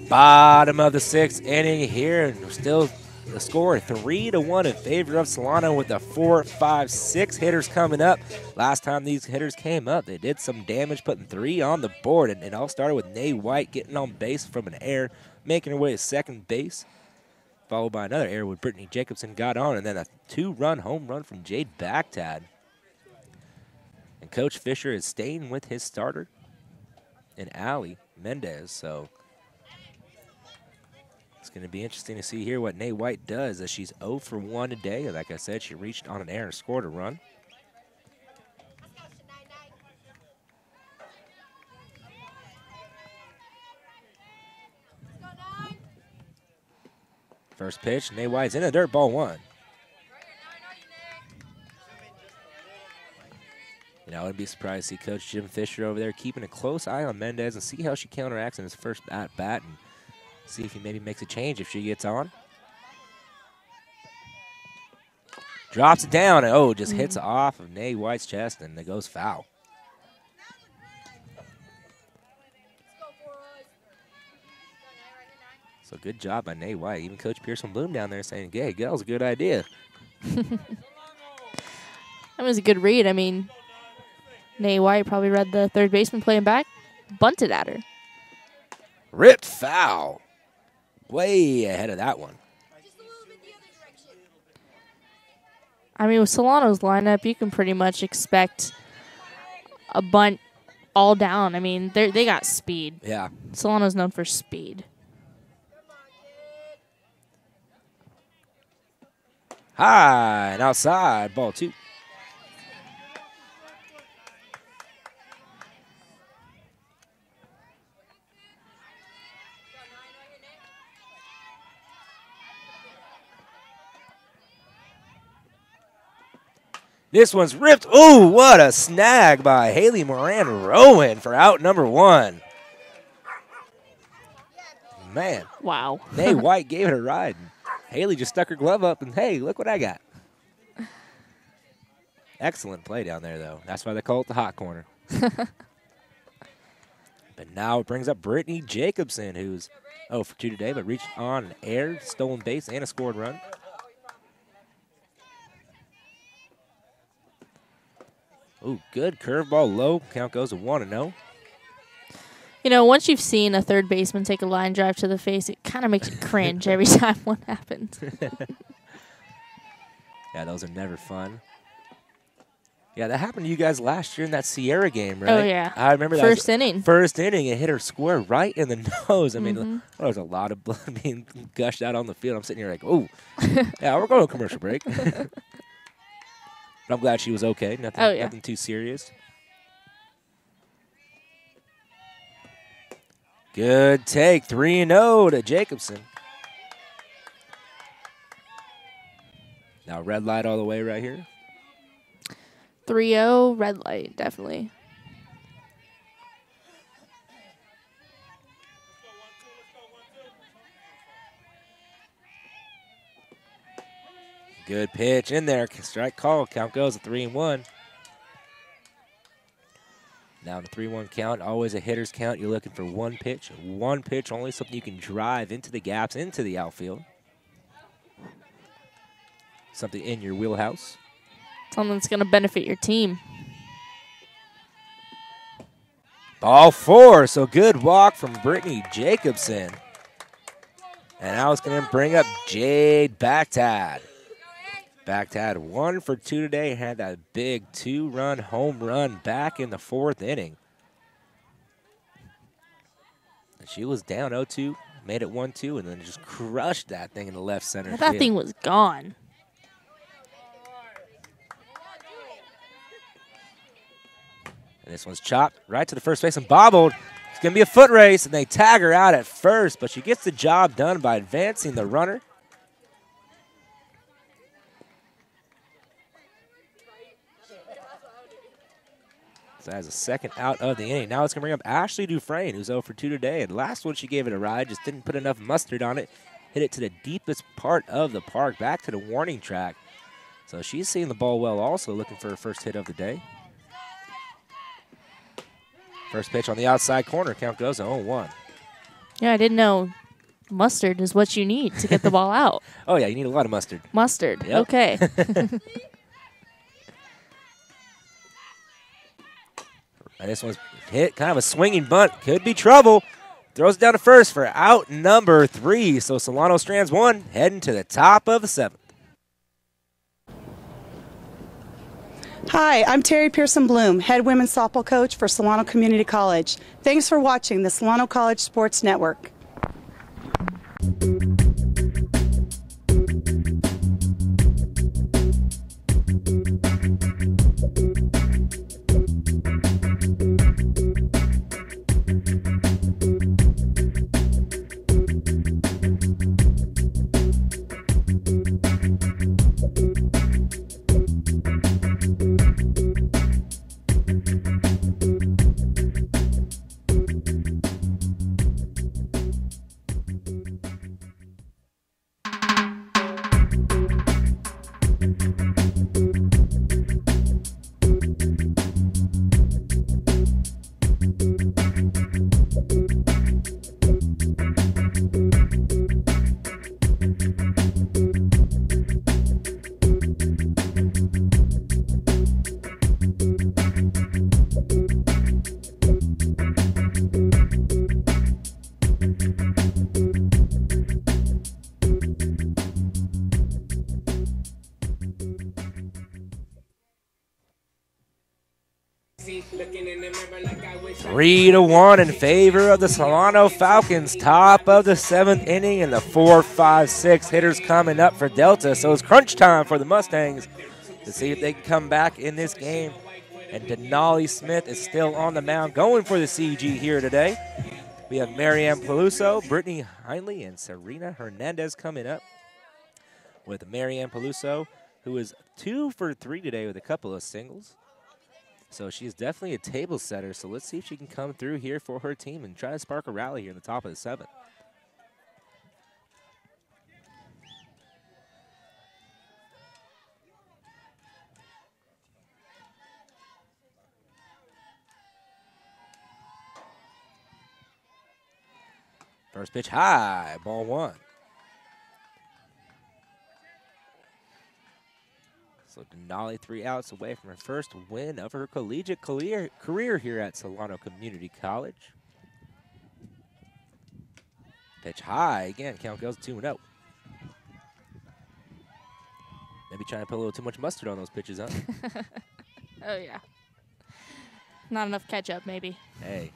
Bottom of the 6th inning here, and still the score 3-1 in favor of Solano with the 4, 5, 6 hitters coming up. Last time these hitters came up, they did some damage, putting 3 on the board, and it all started with Nay White getting on base from an error, making her way to second base, followed by another error when Brittany Jacobson got on, and then a 2-run home run from Jade Baghtad. And Coach Fisher is staying with his starter in Allie Mendez, so it's going to be interesting to see here what Nay White does, as she's 0 for 1 today. Like I said, she reached on an error and scored a run. First pitch, Nay White's in a dirt, ball 1. You know, I wouldn't be surprised to see Coach Jim Fisher over there keeping a close eye on Mendez and see how she counteracts in his first at-bat and see if he maybe makes a change if she gets on. Drops it down, and just hits off of Nay White's chest, and it goes foul. So good job by Nay White. Even Coach Pierson-Bloom down there saying, hey, that was a good idea. That was a good read. I mean, Nay White probably read the third baseman playing back, bunted at her. Ripped foul. Way ahead of that one. I mean, with Solano's lineup, you can pretty much expect a bunt all down. I mean, they got speed. Yeah. Solano's known for speed. High and outside, ball 2. This one's ripped. Ooh, what a snag by Haley Moran Rowan for out number 1. Man. Wow. Nay White gave it a ride. Haley just stuck her glove up, and hey, look what I got. Excellent play down there, though. That's why they call it the hot corner. But now it brings up Brittany Jacobson, who's 0 for 2 today, but reached on an error, stolen base, and a scored run. Ooh, good curveball low. Count goes to 1-0. You know, once you've seen a third baseman take a line drive to the face, it kind of makes you cringe every time one happens. Yeah, those are never fun. Yeah, that happened to you guys last year in that Sierra game, right? Oh, yeah. I remember that. First inning. First inning, it hit her square right in the nose. I mean, there was a lot of blood being gushed out on the field. I'm sitting here like, oh, yeah, we're going to commercial break. But I'm glad she was okay. Nothing too serious. Good take, 3-0 to Jacobson. Now red light all the way right here. 3-0, red light, definitely. Good pitch in there. Strike call. Count goes to 3-1. Now the 3-1 count, always a hitter's count. You're looking for one pitch only, something you can drive into the gaps, into the outfield. Something in your wheelhouse. Something that's going to benefit your team. Ball 4, so good walk from Brittany Jacobson. And now it's going to bring up Jade Baghtad. Baghtad 1 for 2 today, had that big 2-run home run back in the 4th inning. And she was down 0-2, made it 1-2, and then just crushed that thing in the left center field. That thing was gone. And this one's chopped right to the first base and bobbled. It's going to be a foot race, and they tag her out at first, but she gets the job done by advancing the runner. So that is a second out of the inning. Now it's going to bring up Ashley Dufresne, who's 0 for 2 today. And last one, she gave it a ride, just didn't put enough mustard on it. Hit it to the deepest part of the park, back to the warning track. So she's seeing the ball well also, looking for her first hit of the day. First pitch on the outside corner. Count goes to 0-1. Yeah, I didn't know mustard is what you need to get the ball out. Oh, yeah, you need a lot of mustard. Mustard. Yep. Okay. And this one's hit, kind of a swinging bunt. Could be trouble. Throws it down to first for out number 3. So Solano strands 1, heading to the top of the 7th. Hi, I'm Terri Pierson-Bloom, head women's softball coach for Solano Community College. Thanks for watching the Solano College Sports Network. Three to 1 in favor of the Solano Falcons. Top of the 7th inning, and the 4, 5, 6 hitters coming up for Delta. So it's crunch time for the Mustangs to see if they can come back in this game. And Denali Smith is still on the mound, going for the CG here today. We have Marianne Peluso, Brittany Heinley, and Serena Hernandez coming up. With Marianne Peluso, who is 2 for 3 today with a couple of singles. So she's definitely a table setter. So let's see if she can come through here for her team and try to spark a rally here in the top of the 7th. First pitch high, ball 1. So Denali 3 outs away from her first win of her collegiate career here at Solano Community College. Pitch high again, count goes 2-0. Maybe trying to put a little too much mustard on those pitches, huh? Oh, yeah. Not enough ketchup, maybe. Hey,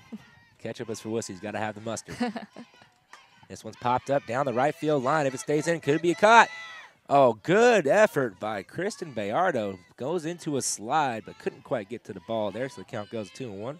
ketchup is for wussies. Got to have the mustard. This one's popped up down the right field line. If it stays in, could be a caught. Oh, good effort by Kristen Bayardo. Goes into a slide, but couldn't quite get to the ball there, so the count goes 2-1.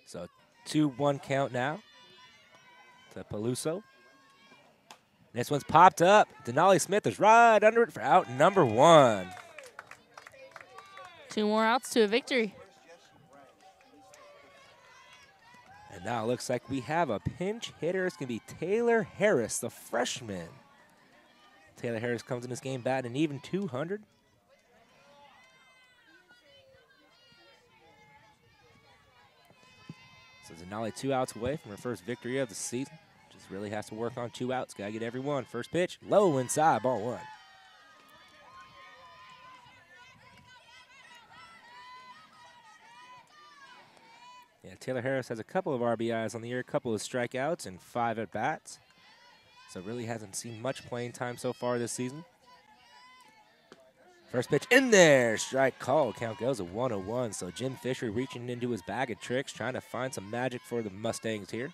So 2-1 count now to Peluso. This one's popped up. Denali Smith is right under it for out number 1. 2 more outs to a victory. And now it looks like we have a pinch hitter. It's going to be Taylor Harris, the freshman. Taylor Harris comes in this game batting an even 200. So Denali 2 outs away from her first victory of the season. Just really has to work on 2 outs. Got to get every one. First pitch, low inside, ball 1. Yeah, Taylor Harris has a couple of RBIs on the year, a couple of strikeouts, and 5 at-bats. So really hasn't seen much playing time so far this season. First pitch in there, strike call. Count goes at 1-1. So Jim Fisher reaching into his bag of tricks, trying to find some magic for the Mustangs here.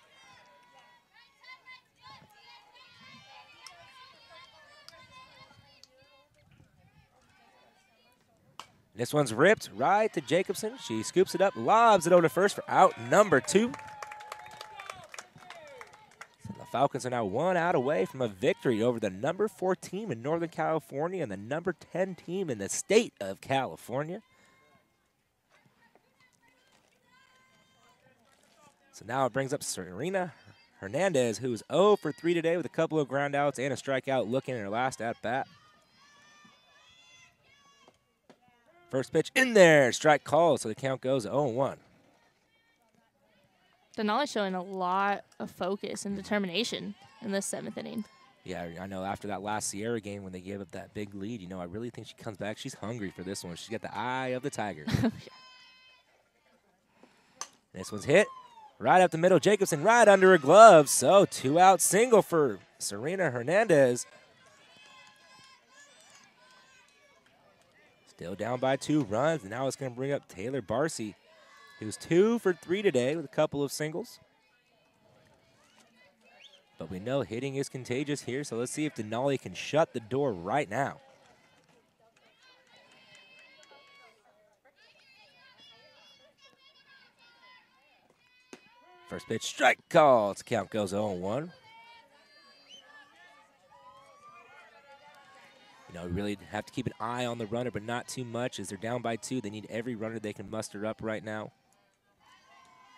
This one's ripped right to Jacobson. She scoops it up, lobs it over to first for out number 2. So the Falcons are now 1 out away from a victory over the number 4 team in Northern California and the number 10 team in the state of California. So now it brings up Serena Hernandez, who's 0 for 3 today with a couple of groundouts and a strikeout, looking at her last at-bat. First pitch in there, strike called, so the count goes 0-1. Denali's showing a lot of focus and determination in this 7th inning. Yeah, I know after that last Sierra game when they gave up that big lead, I really think she comes back. She's hungry for this one. She's got the eye of the tiger. Yeah. This one's hit right up the middle. Jacobson right under her glove. So 2-out single for Serena Hernandez. Still down by 2 runs. And now it's going to bring up Taylor Barcy, who's 2 for 3 today with a couple of singles. But we know hitting is contagious here, so let's see if Denali can shut the door right now. First pitch, strike call. The count goes 0-1. We really have to keep an eye on the runner, but not too much. As they're down by 2, they need every runner they can muster up right now.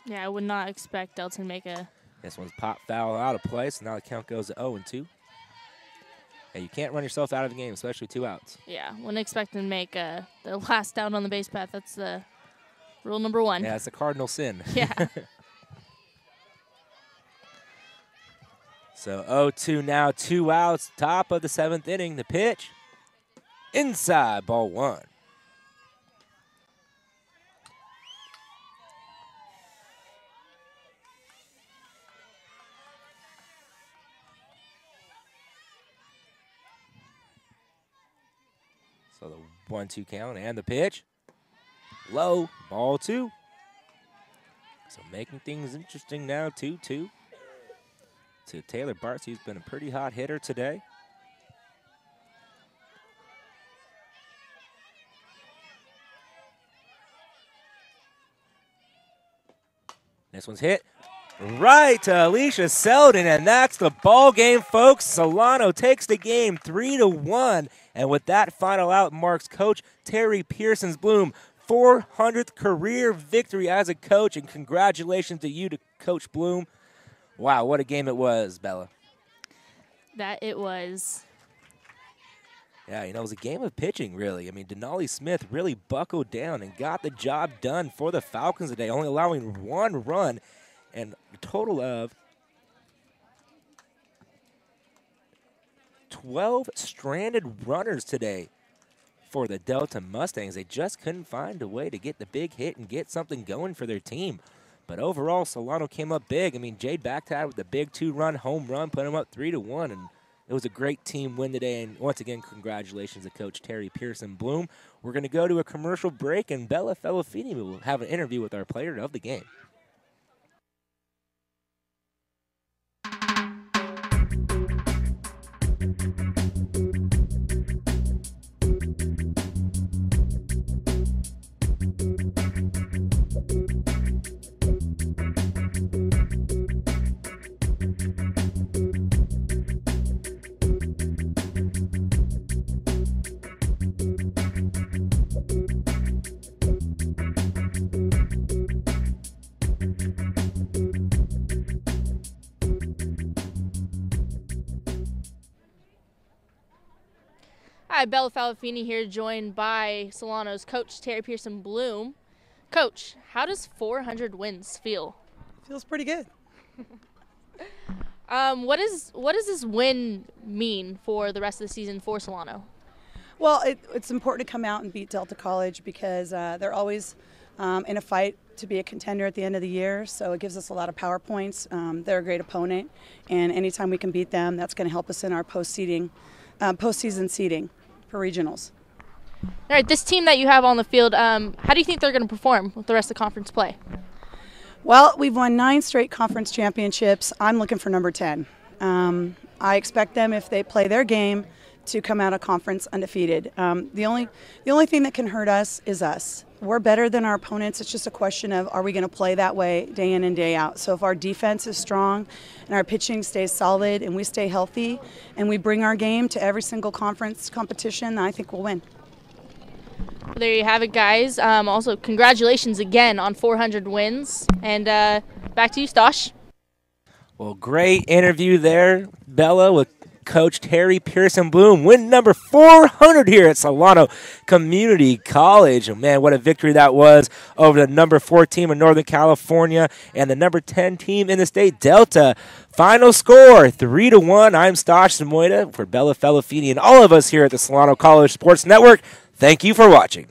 Yeah, I would not expect Delta to make a... This one's pop foul out of play, so now the count goes to 0-2. Hey, you can't run yourself out of the game, especially 2 outs. Yeah, wouldn't expect them to make the last down on the base path. That's the rule number 1. Yeah, it's a cardinal sin. Yeah. So 0-2 now, 2 outs, top of the 7th inning. The pitch, inside, ball 1. So the 1-2 count and the pitch. Low, ball 2. So making things interesting now, 2-2. To Taylor Barcy, who's been a pretty hot hitter today. This one's hit right to Alicia Selden, and that's the ball game, folks. Solano takes the game 3-1, and with that final out marks Coach Terri Pierson-Bloom 400th career victory as a coach, and congratulations to you, to Coach Bloom. Wow, what a game it was, Bella. That it was. Yeah, it was a game of pitching, really. Denali Smith really buckled down and got the job done for the Falcons today, only allowing 1 run and a total of 12 stranded runners today for the Delta Mustangs. They just couldn't find a way to get the big hit and get something going for their team. But overall, Solano came up big. Jade Backtad with the big 2-run home run put him up 3-1, and it was a great team win today. And once again, congratulations to Coach Terri Pierson-Bloom. We're going to go to a commercial break, and Bella Fellafini will have an interview with our player of the game. Hi, Bella Falafini here, joined by Solano's coach, Terri Pierson-Bloom. Coach, how does 400 wins feel? Feels pretty good. What does this win mean for the rest of the season for Solano? Well, it's important to come out and beat Delta College because they're always in a fight to be a contender at the end of the year, so it gives us a lot of power points. They're a great opponent, and anytime we can beat them, that's going to help us in our postseason seeding for regionals. All right, this team that you have on the field, how do you think they're going to perform with the rest of conference play? Well, we've won 9 straight conference championships. I'm looking for number 10. I expect them, if they play their game, to come out of conference undefeated. The only thing that can hurt us is us. We're better than our opponents. It's just a question of, are we going to play that way day in and day out? So if our defense is strong and our pitching stays solid and we stay healthy and we bring our game to every single conference competition, I think we'll win. Well, there you have it, guys. Also, congratulations again on 400 wins. And Back to you, Stosh. Well, great interview there, Bella, with Coach Terri Pierson-Bloom. Win number 400 here at Solano Community College. Oh, man, what a victory that was over the number 4 team in Northern California and the number 10 team in the state, Delta. Final score, 3-1. I'm Stosh Samoida for Bella Fellafini and all of us here at the Solano College Sports Network. Thank you for watching.